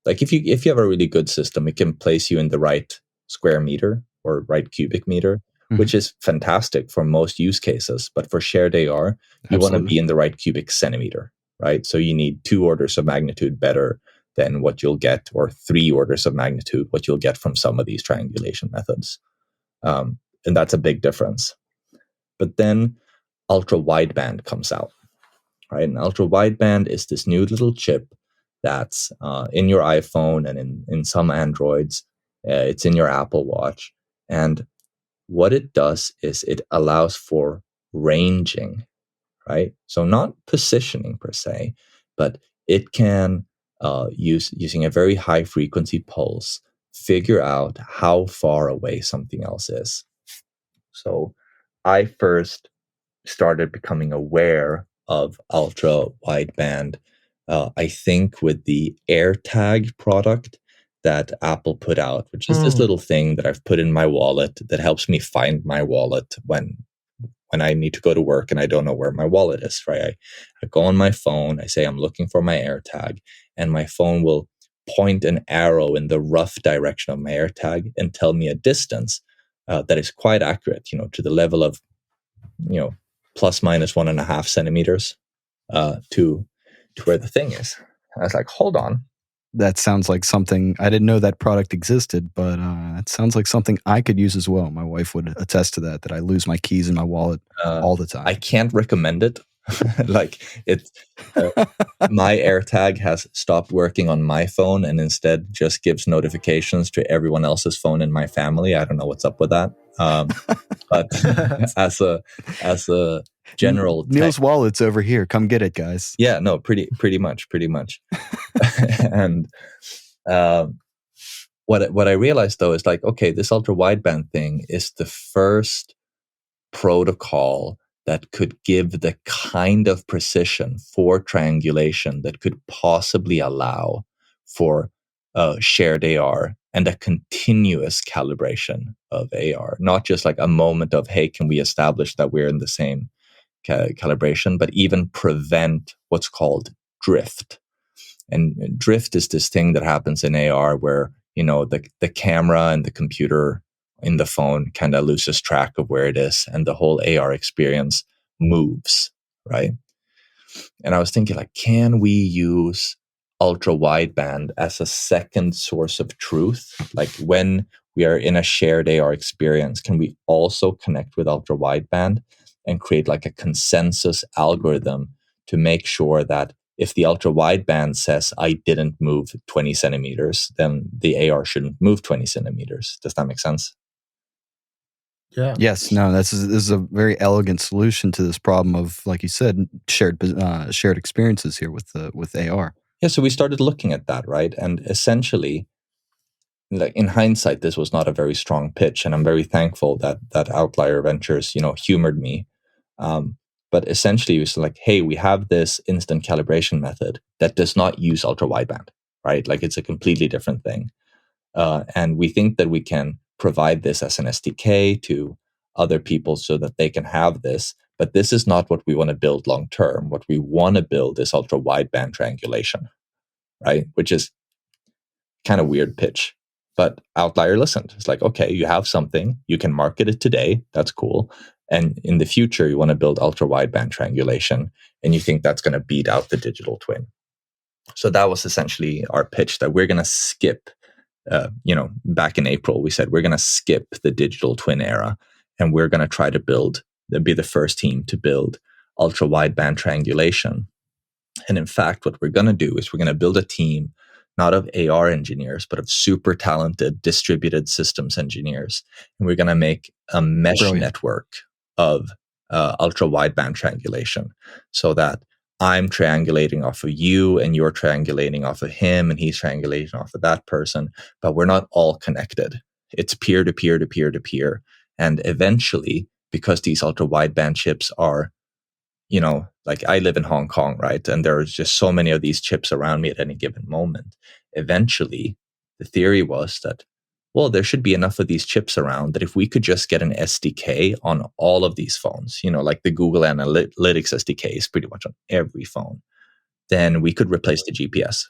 if you have a really good system, it can place you in the right square meter or right cubic meter, which is fantastic for most use cases. But for shared AR, you want to be in the right cubic centimeter, right? So you need 2 orders of magnitude better than what you'll get, or 3 orders of magnitude what you'll get from some of these triangulation methods. And that's a big difference. But then ultra wideband comes out. right? And ultra wideband is this new little chip that's in your iPhone and in some Androids. It's in your Apple Watch. And what it does is it allows for ranging, right? So not positioning per se, but it can using a very high frequency pulse, figure out how far away something else is. So I first started becoming aware of ultra wideband, I think with the AirTag product that Apple put out, which is this little thing that I've put in my wallet that helps me find my wallet when I need to go to work and I don't know where my wallet is, right? I go on my phone, I say I'm looking for my AirTag, and my phone will point an arrow in the rough direction of my AirTag and tell me a distance that is quite accurate, to the level of, plus minus 1.5 centimeters to where the thing is. I was like, hold on. That sounds like something, I didn't know that product existed, but it sounds like something I could use as well. My wife would attest to that I lose my keys in my wallet all the time. I can't recommend it. Like it's my AirTag has stopped working on my phone and instead just gives notifications to everyone else's phone in my family. I don't know what's up with that. But as a general Nils' wallet's over here. Come get it, guys. Yeah, no, pretty much. And what I realized though is like, okay, this ultra wideband thing is the first protocol that could give the kind of precision for triangulation that could possibly allow for shared AR and a continuous calibration of AR, not just like a moment of, hey, can we establish that we're in the same calibration, but even prevent what's called drift. And drift is this thing that happens in AR where, the camera and the computer in the phone kind of loses track of where it is and the whole AR experience moves, right? And I was thinking, like, can we use ultra wideband as a second source of truth? Like when we are in a shared AR experience, can we also connect with ultra wideband and create like a consensus algorithm to make sure that if the ultra wideband says I didn't move 20 centimeters, then the AR shouldn't move 20 centimeters. Does that make sense? Yeah. Yes. No. This is a very elegant solution to this problem of, like you said, shared experiences here with AR. Yeah. So we started looking at that, right? And essentially, like in hindsight, this was not a very strong pitch, and I'm very thankful that Outlier Ventures, humored me. But essentially, it was like, hey, we have this instant calibration method that does not use ultra wideband, right? Like it's a completely different thing, and we think that we can provide this as an SDK to other people so that they can have this. But this is not what we want to build long term. What we want to build is ultra wideband triangulation, right? Which is kind of weird pitch. But Outlier listened. It's like, okay, you have something, you can market it today. That's cool. And in the future, you want to build ultra wideband triangulation, and you think that's going to beat out the digital twin. So that was essentially our pitch, that we're going to skip, back in April, we said we're going to skip the digital twin era, and we're going to try to be the first team to build ultra wideband triangulation. And in fact, what we're going to do is we're going to build a team not of AR engineers, but of super talented distributed systems engineers. And we're going to make a mesh network of ultra wideband triangulation, so that I'm triangulating off of you and you're triangulating off of him and he's triangulating off of that person, but we're not all connected. It's peer to peer to peer to peer. And eventually, because these ultra wideband chips are, like I live in Hong Kong, right? And there's just so many of these chips around me at any given moment. Eventually, the theory was that, well, there should be enough of these chips around that if we could just get an SDK on all of these phones, like the Google Analytics SDK is pretty much on every phone, then we could replace the GPS.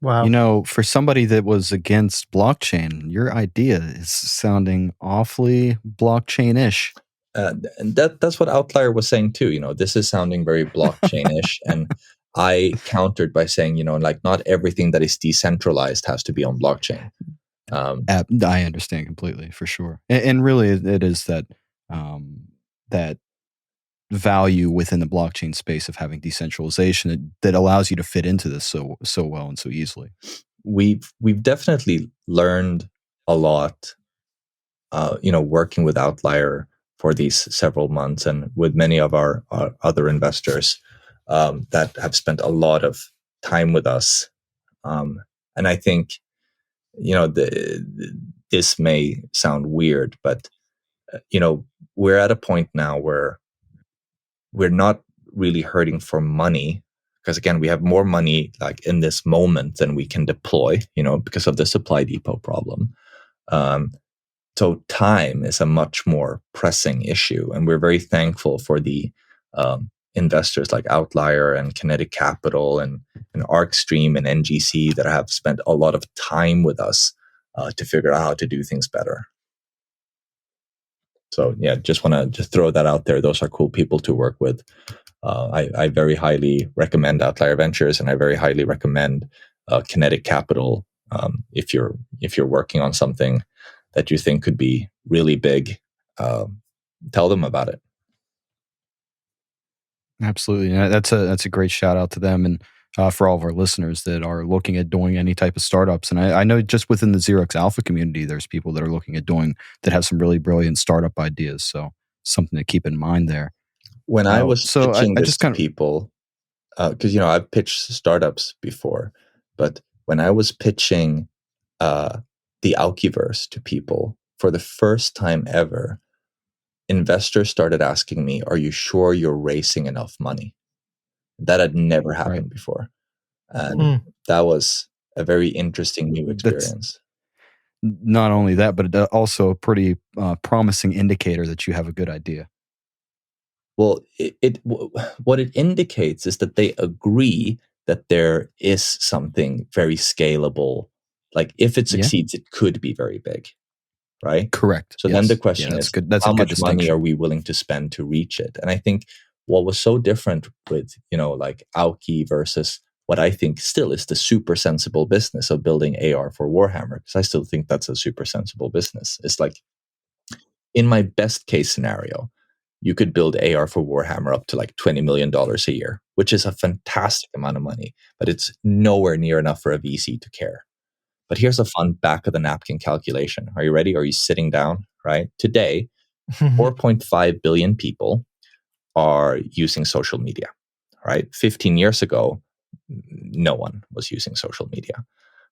Wow. For somebody that was against blockchain, your idea is sounding awfully blockchain-ish. And that's what Outlier was saying too. This is sounding very blockchain-ish. And I countered by saying, like not everything that is decentralized has to be on blockchain. I understand completely, for sure. And really, it is that that value within the blockchain space of having decentralization that allows you to fit into this so well and so easily. We've definitely learned a lot, working with Outlier for these several months, and with many of our other investors that have spent a lot of time with us. And I think, this may sound weird, but we're at a point now where we're not really hurting for money, because again, we have more money like in this moment than we can deploy, because of the supply depot problem. So time is a much more pressing issue, and we're very thankful for the investors like Outlier and Kinetic Capital and ArcStream and NGC that have spent a lot of time with us to figure out how to do things better. So yeah, just want to just throw that out there. Those are cool people to work with. I very highly recommend Outlier Ventures, and I very highly recommend Kinetic Capital if you're working on something that you think could be really big. Tell them about it. Absolutely, that's a great shout out to them, and for all of our listeners that are looking at doing any type of startups. And I know just within the 0x Alpha community, there's people that are looking at doing that have some really brilliant startup ideas. So something to keep in mind there. When I was pitching this to people, because I've pitched startups before, but when I was pitching the Aukiverse to people for the first time ever, investors started asking me, "Are you sure you're raising enough money?" That had never happened before, and that was a very interesting new experience. Not only that, but also a pretty promising indicator that you have a good idea. Well, what it indicates is that they agree that there is something very scalable. Like if it succeeds, it could be very big, right? Correct. So then the question is, how much money are we willing to spend to reach it? And I think what was so different with, like Auki versus what I think still is the super sensible business of building AR for Warhammer, because I still think that's a super sensible business. It's like, in my best case scenario, you could build AR for Warhammer up to like $20 million a year, which is a fantastic amount of money, but it's nowhere near enough for a VC to care. But here's a fun back of the napkin calculation. Are you ready? Are you sitting down? Right? Today, 4.5 billion people are using social media, right? 15 years ago, no one was using social media.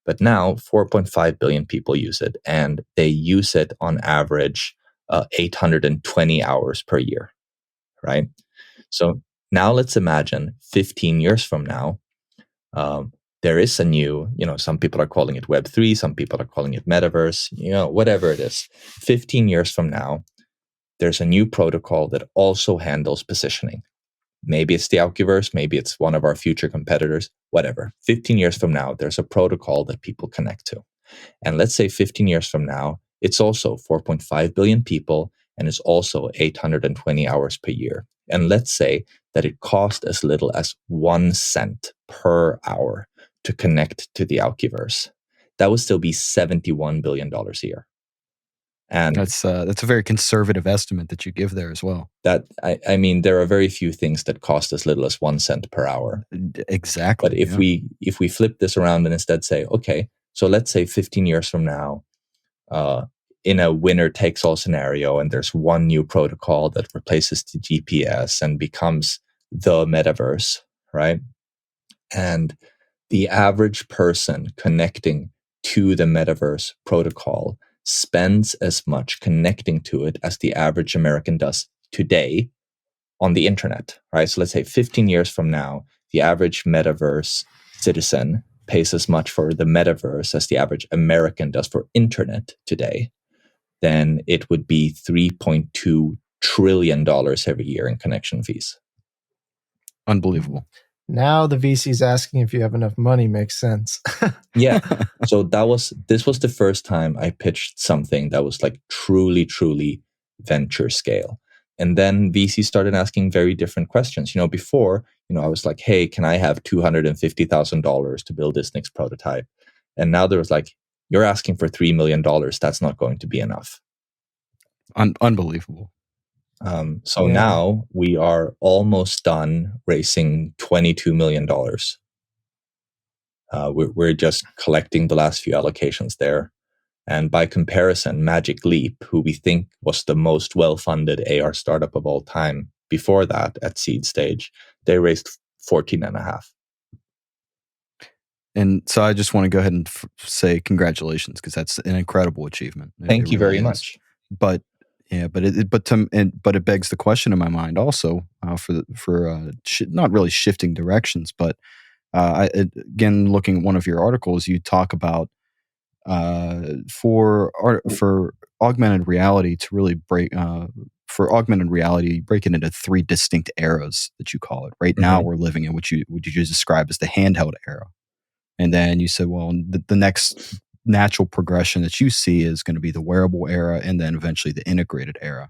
But now 4.5 billion people use it, and they use it on average 820 hours per year, right? So now let's imagine 15 years from now, there is a new, some people are calling it Web3, some people are calling it metaverse, whatever it is. 15 years from now, there's a new protocol that also handles positioning. Maybe it's the Aukiverse, maybe it's one of our future competitors, whatever. 15 years from now, there's a protocol that people connect to. And let's say 15 years from now, it's also 4.5 billion people, and it's also 820 hours per year. And let's say that it costs as little as 1 cent per hour to connect to the Aukiverse. That would still be $71 billion a year. And that's a very conservative estimate that you give there as well. That I mean, there are very few things that cost as little as 1 cent per hour. Exactly. But if we flip this around and instead say, okay, so let's say 15 years from now, in a winner takes all scenario, and there's one new protocol that replaces the GPS and becomes the metaverse, right? And the average person connecting to the metaverse protocol spends as much connecting to it as the average American does today on the internet, right? So let's say 15 years from now, the average metaverse citizen pays as much for the metaverse as the average American does for internet today. Then it would be $3.2 trillion every year in connection fees. Unbelievable. Now the VC's asking if you have enough money makes sense. Yeah. So this was the first time I pitched something that was like truly, truly venture scale. And then VC started asking very different questions. Before, I was like, hey, can I have $250,000 to build this next prototype? And now there was like, you're asking for $3 million. That's not going to be enough. Unbelievable. So Yeah. now we are almost done raising $22 million. We're just collecting the last few allocations there. And by comparison, Magic Leap, who we think was the most well-funded AR startup of all time before that at seed stage, they raised 14.5. And so I just want to go ahead and say congratulations, because that's an incredible achievement. Thank you really very is. much. But yeah, but it begs the question in my mind also, not really shifting directions, but again, looking at one of your articles, you talk about for augmented reality to really break. For augmented reality, you break it into 3 distinct eras that you call it. Right now, we're living in what you just describe as the handheld era. And then you said, well, the next natural progression that you see is going to be the wearable era, and then eventually the integrated era.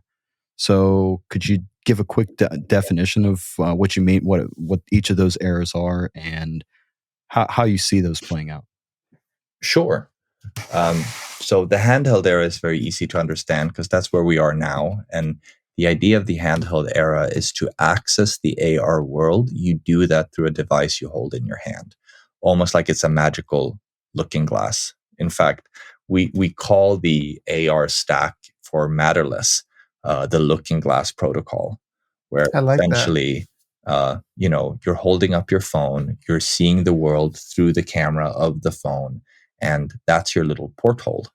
So could you give a quick definition of what you mean, what each of those eras are, and how you see those playing out? Sure. So the handheld era is very easy to understand because that's where we are now. And the idea of the handheld era is to access the AR world. You do that through a device you hold in your hand, almost like it's a magical looking glass. In fact, we call the AR stack for Matterless the looking glass protocol, where I like essentially you're holding up your phone, you're seeing the world through the camera of the phone, and that's your little porthole.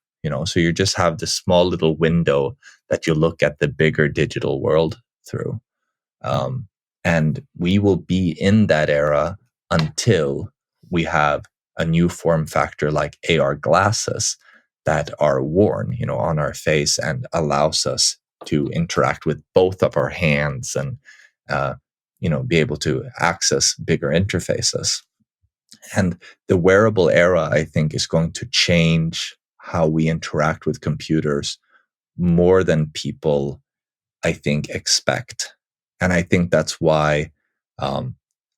So you just have this small little window that you look at the bigger digital world through. And we will be in that era until we have a new form factor like AR glasses that are worn, on our face and allows us to interact with both of our hands and, be able to access bigger interfaces. And the wearable era, I think, is going to change how we interact with computers more than people, I think, expect. And I think that's why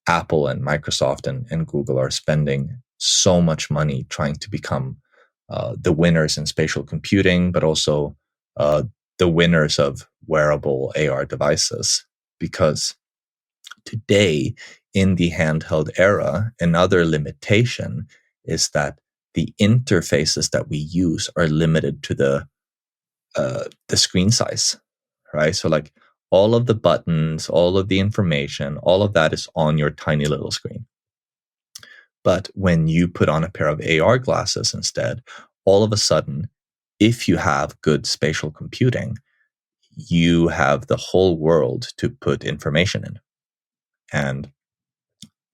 Apple and Microsoft and Google are spending so much money trying to become the winners in spatial computing, but also the winners of wearable AR devices. Because today, in the handheld era, another limitation is that the interfaces that we use are limited to the screen size, right? So like all of the buttons, all of the information, all of that is on your tiny little screen. But when you put on a pair of AR glasses instead, all of a sudden, if you have good spatial computing, you have the whole world to put information in. And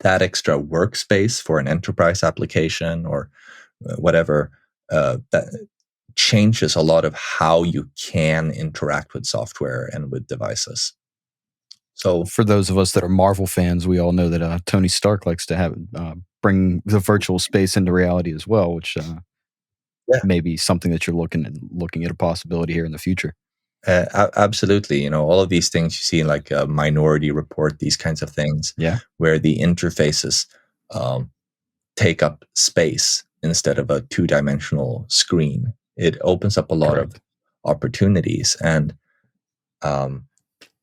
that extra workspace for an enterprise application or whatever, that changes a lot of how you can interact with software and with devices. So for those of us that are Marvel fans, we all know that Tony Stark likes to have bring the virtual space into reality as well, which may be something that you're looking at a possibility here in the future. Absolutely. All of these things you see in like a Minority Report, these kinds of things, where the interfaces take up space instead of a 2-dimensional screen. It opens up a lot of opportunities. And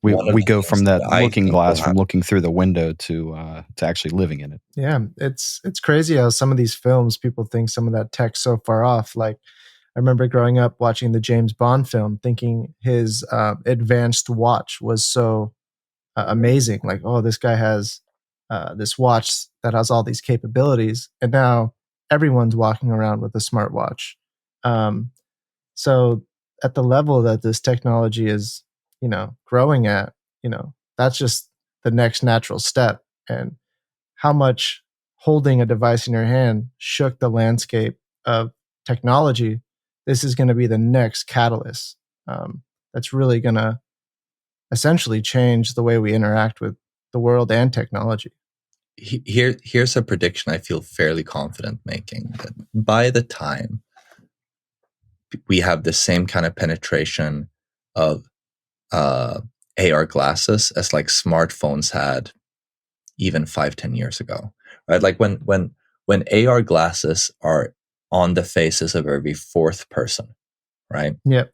we go from that looking glass, from looking through the window to actually living in it. Yeah, it's crazy how some of these films, people think some of that tech's so far off. Like, I remember growing up watching the James Bond film, thinking his advanced watch was so amazing. Like, oh, this guy has this watch that has all these capabilities, and now everyone's walking around with a smartwatch. So at the level that this technology is, growing at, that's just the next natural step. And how much holding a device in your hand shook the landscape of technology, this is going to be the next catalyst that's really going to essentially change the way we interact with the world and technology. Here's a prediction I feel fairly confident making, that by the time we have the same kind of penetration of AR glasses as like smartphones had even 5-10 years ago, right? Like when AR glasses are on the faces of every fourth person, right? Yep.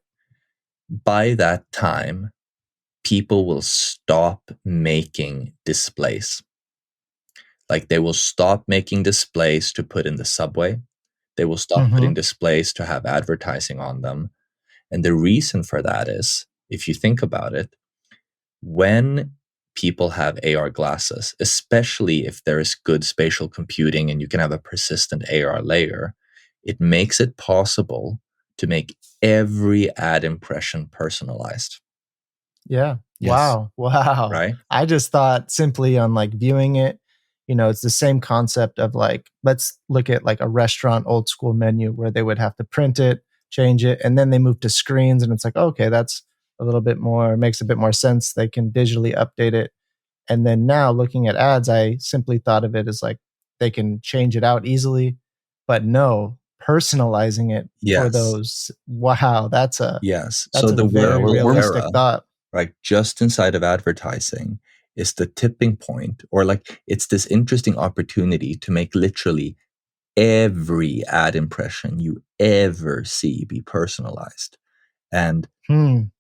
By that time, people will stop making displays. Like they will stop making displays to put in the subway. They will stop putting displays to have advertising on them. And the reason for that is, if you think about it, when people have AR glasses, especially if there is good spatial computing and you can have a persistent AR layer, it makes it possible to make every ad impression personalized. Yeah. Yes. Wow. Right? I just thought simply on like viewing it, it's the same concept of like, let's look at like a restaurant old school menu where they would have to print it, change it, and then they move to screens and it's like, okay, that's a little bit more, makes a bit more sense. They can digitally update it. And then now looking at ads, I simply thought of it as like they can change it out easily, but no, personalizing it for those. Wow, that's a So the very wearable realistic era, thought. right, just inside of advertising is the tipping point, or like it's this interesting opportunity to make literally every ad impression you ever see be personalized. And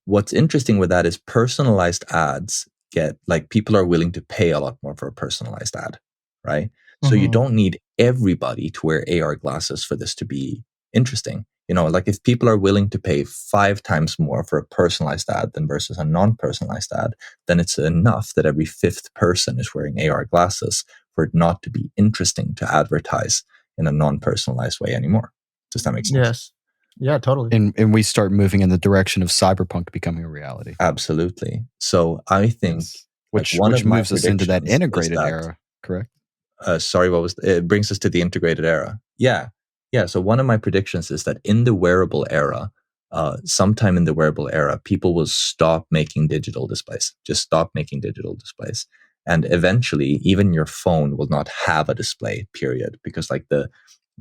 what's interesting with that is personalized ads get, like, people are willing to pay a lot more for a personalized ad, right? So you don't need everybody to wear AR glasses for this to be interesting. Like if people are willing to pay 5 times more for a personalized ad than versus a non-personalized ad, then it's enough that every 5th person is wearing AR glasses for it not to be interesting to advertise in a non-personalized way anymore. Does that make sense? Yes. Yeah, totally. And we start moving in the direction of cyberpunk becoming a reality. Absolutely. So I think which one moves of us into that predictions is integrated that- era, correct? Sorry, it brings us to the integrated era. Yeah. So one of my predictions is that in the wearable era, sometime in the wearable era, people will stop making digital displays. Just stop making digital displays. And eventually, even your phone will not have a display, period. Because like the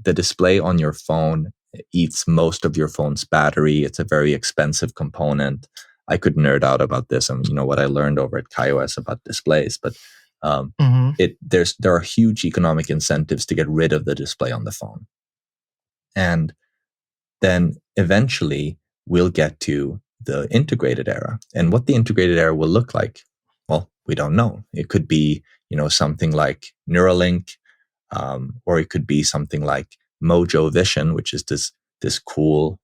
display on your phone eats most of your phone's battery. It's a very expensive component. I could nerd out about this and what I learned over at KaiOS about displays, but there are huge economic incentives to get rid of the display on the phone. And then eventually we'll get to the integrated era. And what the integrated era will look like, well, we don't know. It could be, something like Neuralink, or it could be something like Mojo Vision, which is this cool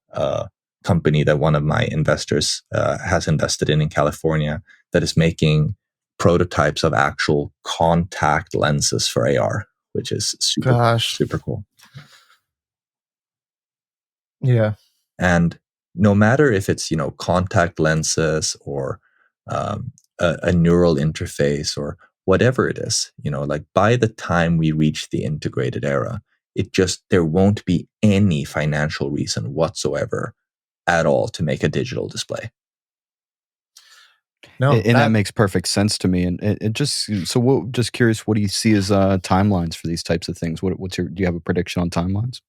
company that one of my investors has invested in California, that is making prototypes of actual contact lenses for AR, which is super cool. Yeah. And no matter if it's, contact lenses or a neural interface or whatever it is, like by the time we reach the integrated era, there won't be any financial reason whatsoever at all to make a digital display. No, and that makes perfect sense to me. And it just curious, what do you see as timelines for these types of things? Do you have a prediction on timelines?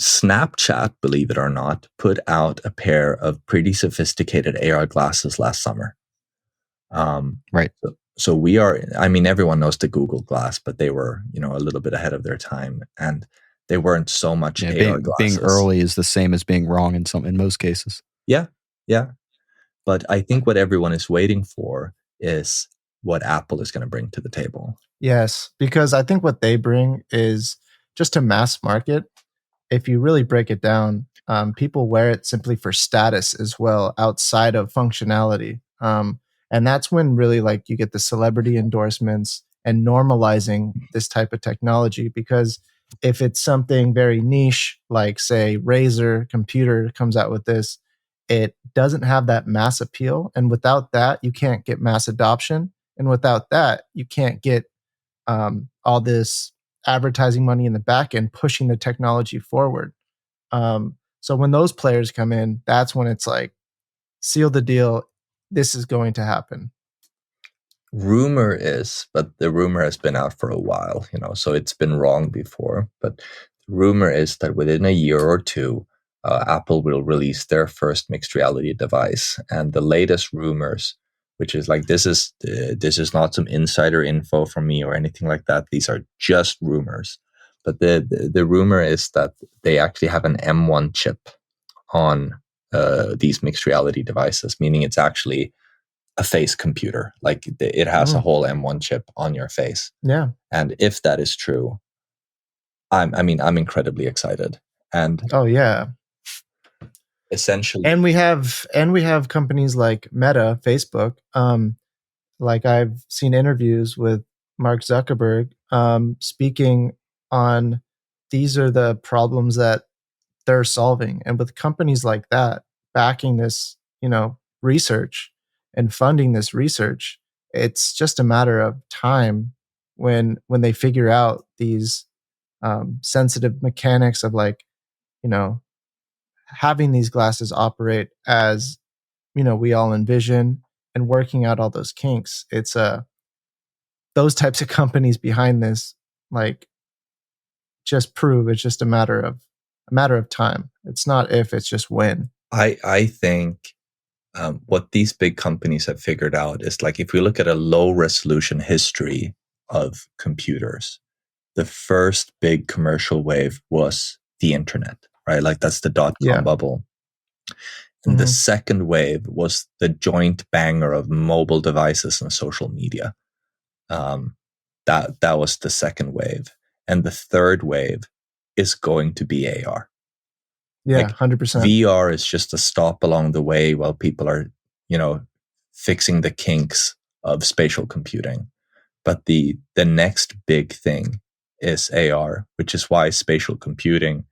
Snapchat, believe it or not, put out a pair of pretty sophisticated AR glasses last summer. Right. So we are, everyone knows the Google Glass, but they were, a little bit ahead of their time, and they weren't so much AR glasses. Being early is the same as being wrong in most cases. Yeah. But I think what everyone is waiting for is what Apple is going to bring to the table. Yes, because I think what they bring is just to mass market. If you really break it down, people wear it simply for status as well, outside of functionality. And that's when really like you get the celebrity endorsements and normalizing this type of technology. Because if it's something very niche, like say Razer computer comes out with this, it doesn't have that mass appeal. And without that, you can't get mass adoption. And without that, you can't get all this advertising money in the back end pushing the technology forward. So when those players come in, that's when it's like, seal the deal. This is going to happen. Rumor is, but the rumor has been out for a while, so it's been wrong before. But the rumor is that within a year or two, Apple will release their first mixed reality device. And the latest rumors, which is like, this is not some insider info from me or anything like that. These are just rumors. But the rumor is that they actually have an M1 chip on these mixed reality devices, meaning it's actually a face computer. Like it has a whole M1 chip on your face. Yeah. And if that is true, I'm incredibly excited. And oh yeah, essentially, and we have companies like Meta, Facebook. Like I've seen interviews with Mark Zuckerberg speaking on these are the problems that they're solving, and with companies like that backing this, research and funding this research, it's just a matter of time when they figure out these sensitive mechanics of, like, having these glasses operate as we all envision, and working out all those kinks. It's those types of companies behind this, like, just prove it's just a matter of time. It's not if, it's just when. I think what these big companies have figured out is, like, if we look at a low resolution history of computers, the first big commercial wave was the internet, right? Like that's the dot-com bubble. And the second wave was the joint banger of mobile devices and social media. That was the second wave. And the third wave is going to be AR. Yeah, like 100%. VR is just a stop along the way while people are, fixing the kinks of spatial computing. But the next big thing is AR, which is why spatial computing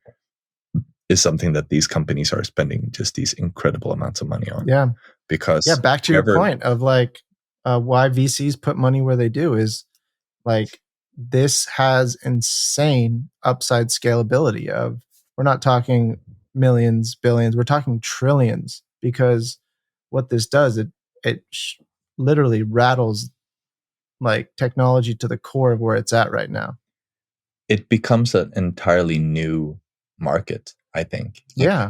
is something that these companies are spending just these incredible amounts of money on. Yeah. Because yeah, back to your point of, like, why VCs put money where they do is, like, this has insane upside scalability of, we're not talking millions, billions, we're talking trillions, because what this does, it literally rattles, like, technology to the core of where it's at right now. It becomes an entirely new market, I think.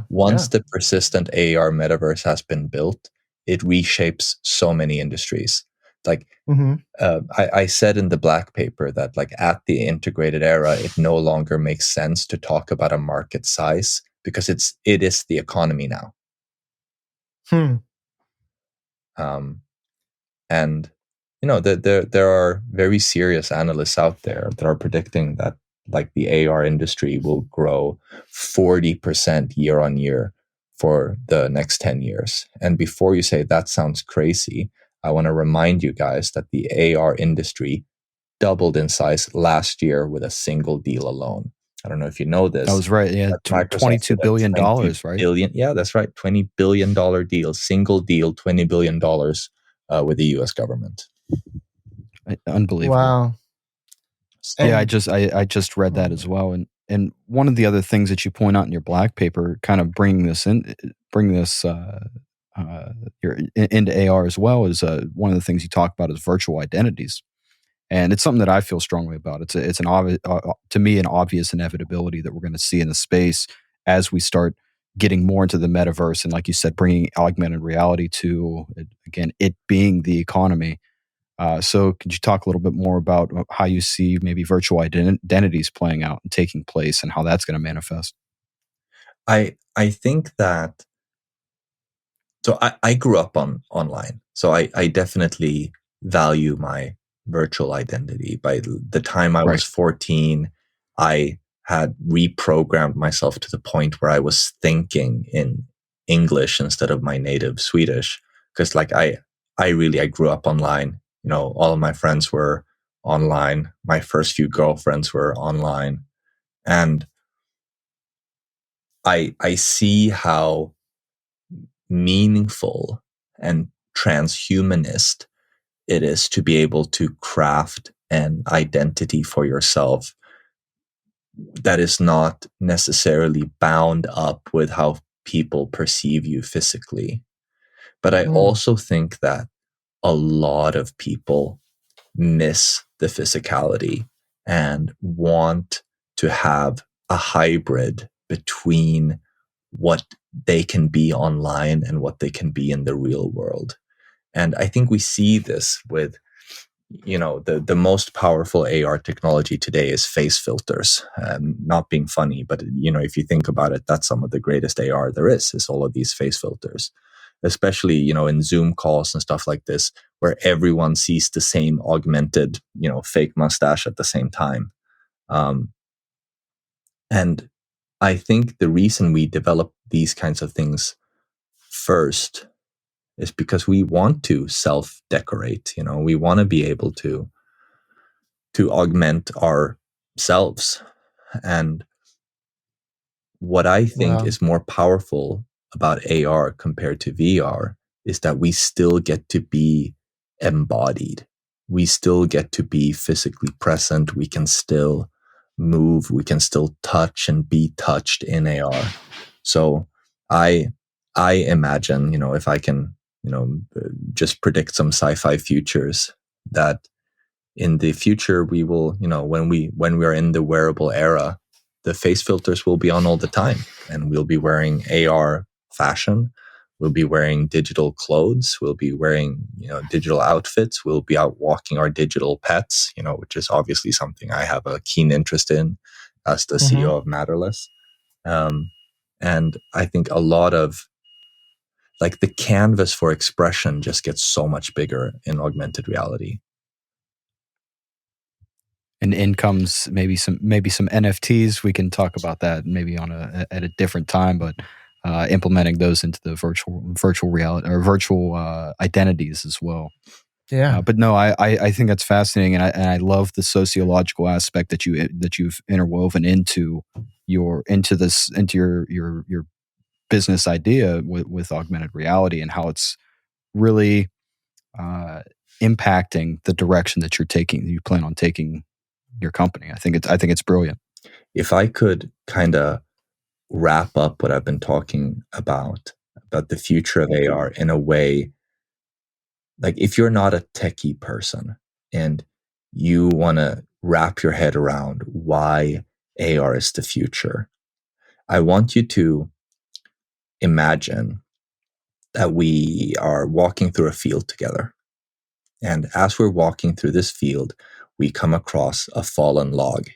Once the persistent AR metaverse has been built, it reshapes so many industries. Like, I said in the black paper that, like, at the integrated era, it no longer makes sense to talk about a market size because it is the economy now. And there are very serious analysts out there that are predicting that, like, the AR industry will grow 40% year on year for the next 10 years. And before you say that sounds crazy, I want to remind you guys that the AR industry doubled in size last year with a single deal alone. I don't know if you know this. That was right. Yeah, $22 billion, right? Yeah, that's right. $20 billion deal, single deal, $20 billion with the U.S. government. Unbelievable. Wow. Yeah, I just read that as well. And one of the other things that you point out in your black paper, kind of bring this into AR as well, is one of the things you talk about is virtual identities. And it's something that I feel strongly about. It's an obvious, to me, an obvious inevitability that we're going to see in the space as we start getting more into the metaverse, and, like you said, bringing augmented reality to, again, it being the economy. So could you talk a little bit more about how you see maybe virtual identities playing out and taking place, and how that's going to manifest? I think that, so I grew up online, so I definitely value my virtual identity. By the time I was 14, I had reprogrammed myself to the point where I was thinking in English instead of my native Swedish, because, like, I grew up online. All of my friends were online. My first few girlfriends were online, and I see how meaningful and transhumanist it is to be able to craft an identity for yourself that is not necessarily bound up with how people perceive you physically. But I also think that a lot of people miss the physicality and want to have a hybrid between what they can be online and what they can be in the real world. And I think we see this with, the most powerful AR technology today is face filters. Not being funny, but if you think about it, that's some of the greatest AR there is all of these face filters. especially, in Zoom calls and stuff like this, where everyone sees the same augmented, fake mustache at the same time. And I think the reason we develop these kinds of things first is because we want to self-decorate. We want to be able to augment ourselves. And what I think is more powerful about AR compared to VR is that we still get to be embodied. We still get to be physically present. We can still move. We can still touch and be touched in AR. So I imagine, if I can, just predict some sci-fi futures, that in the future we will, when we are in the wearable era, the face filters will be on all the time, and we'll be wearing AR fashion. We'll be wearing digital clothes. We'll be wearing, digital outfits. We'll be out walking our digital pets, which is obviously something I have a keen interest in as the CEO of Matterless. And I think a lot of the canvas for expression just gets so much bigger in augmented reality. And in comes maybe some NFTs. We can talk about that maybe at a different time, but implementing those into the virtual reality or virtual identities as well. Yeah. But no, I think that's fascinating, and I love the sociological aspect that you've interwoven into your business idea with augmented reality, and how it's really impacting the direction that you plan on taking your company. I think it's brilliant. If I could kind of wrap up what I've been talking about the future of AR in a way, if you're not a techie person and you want to wrap your head around why AR is the future, I want you to imagine that we are walking through a field together. And as we're walking through this field, we come across a fallen log.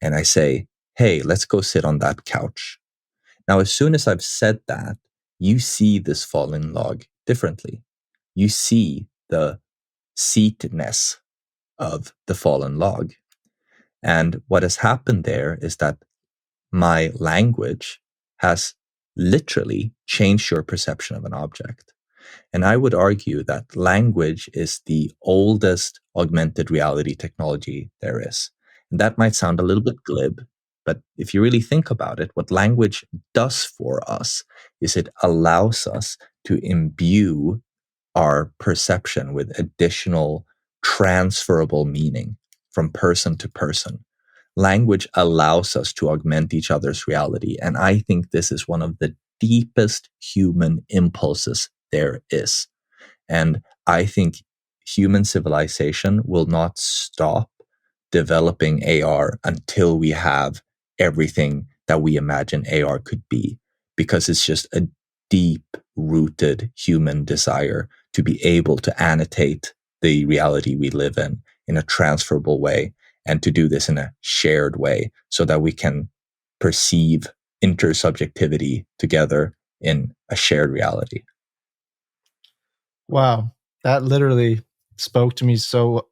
And I say, hey, let's go sit on that couch. Now, as soon as I've said that, you see this fallen log differently. You see the seatedness of the fallen log. And what has happened there is that my language has literally changed your perception of an object. And I would argue that language is the oldest augmented reality technology there is. And that might sound a little bit glib, but if you really think about it, what language does for us is it allows us to imbue our perception with additional transferable meaning from person to person. Language allows us to augment each other's reality. And I think this is one of the deepest human impulses there is. And I think human civilization will not stop developing AR until we have everything that we imagine AR could be, because it's just a deep-rooted human desire to be able to annotate the reality we live in a transferable way, and to do this in a shared way so that we can perceive intersubjectivity together in a shared reality. Wow. That literally spoke to me. So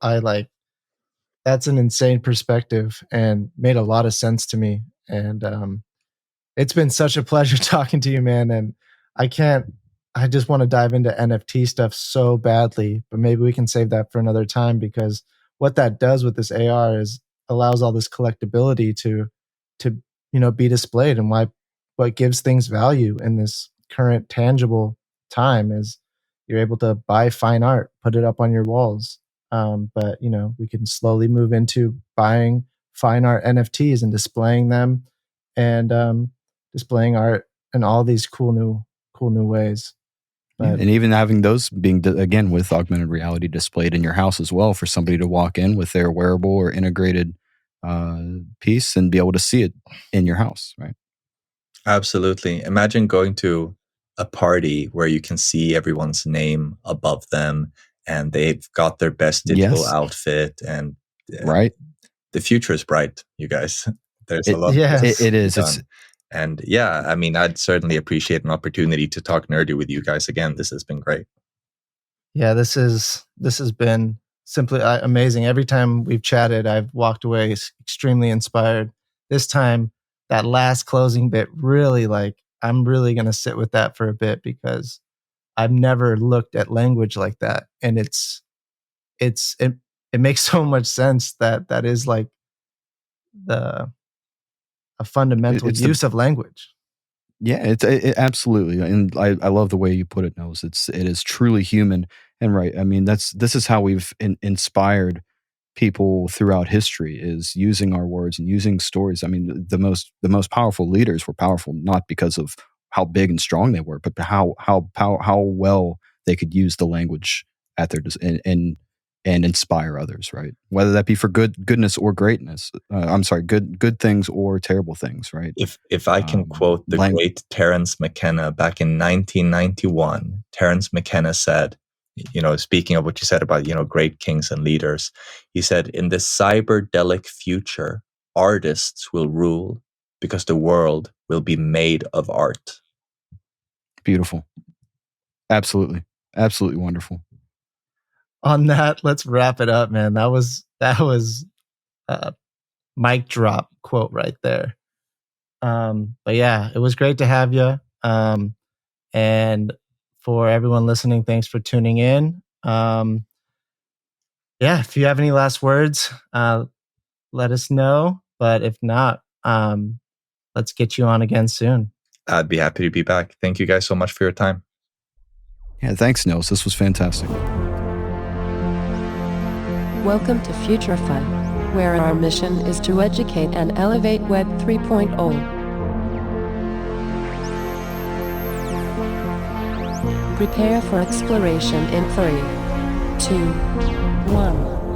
that's an insane perspective and made a lot of sense to me. And it's been such a pleasure talking to you, man. And I just want to dive into NFT stuff so badly, but maybe we can save that for another time, because what that does with this AR is allows all this collectability to be displayed. And what gives things value in this current tangible time is you're able to buy fine art, put it up on your walls. But we can slowly move into buying fine art NFTs and displaying them, and displaying art in all these cool new ways. And even having those being, again, with augmented reality displayed in your house as well, for somebody to walk in with their wearable or integrated piece and be able to see it in your house, right? Absolutely. Imagine going to a party where you can see everyone's name above them and they've got their best digital outfit, and right. The future is bright, you guys. There's a lot. It is. And yeah, I mean, I'd certainly appreciate an opportunity to talk nerdy with you guys again. This has been great. Yeah, this has been simply amazing. Every time we've chatted, I've walked away extremely inspired. This time, that last closing bit really, I'm really going to sit with that for a bit, because I've never looked at language like that, and it makes so much sense that is like a fundamental use of language. Yeah, it absolutely, and I love the way you put it, Nils. It is truly human and right. I mean, this is how we've inspired people throughout history, is using our words and using stories. I mean, the most powerful leaders were powerful not because of how big and strong they were, but how well they could use the language at their and inspire others, right? Whether that be for goodness or greatness. I'm sorry, good things or terrible things, right? If I can quote the great Terence McKenna back in 1991, Terence McKenna said, speaking of what you said about, great kings and leaders, he said, in the cyberdelic future, artists will rule because the world will be made of art. Beautiful. Absolutely. Absolutely wonderful. On that, let's wrap it up, man. That was a mic drop quote right there. But yeah, it was great to have you. And for everyone listening, thanks for tuning in. Yeah, if you have any last words, let us know. But if not, let's get you on again soon. I'd be happy to be back. Thank you guys so much for your time. Yeah, thanks, Nils. This was fantastic. Welcome to FutureFi, where our mission is to educate and elevate Web 3.0. Prepare for exploration in 3, 2, 1.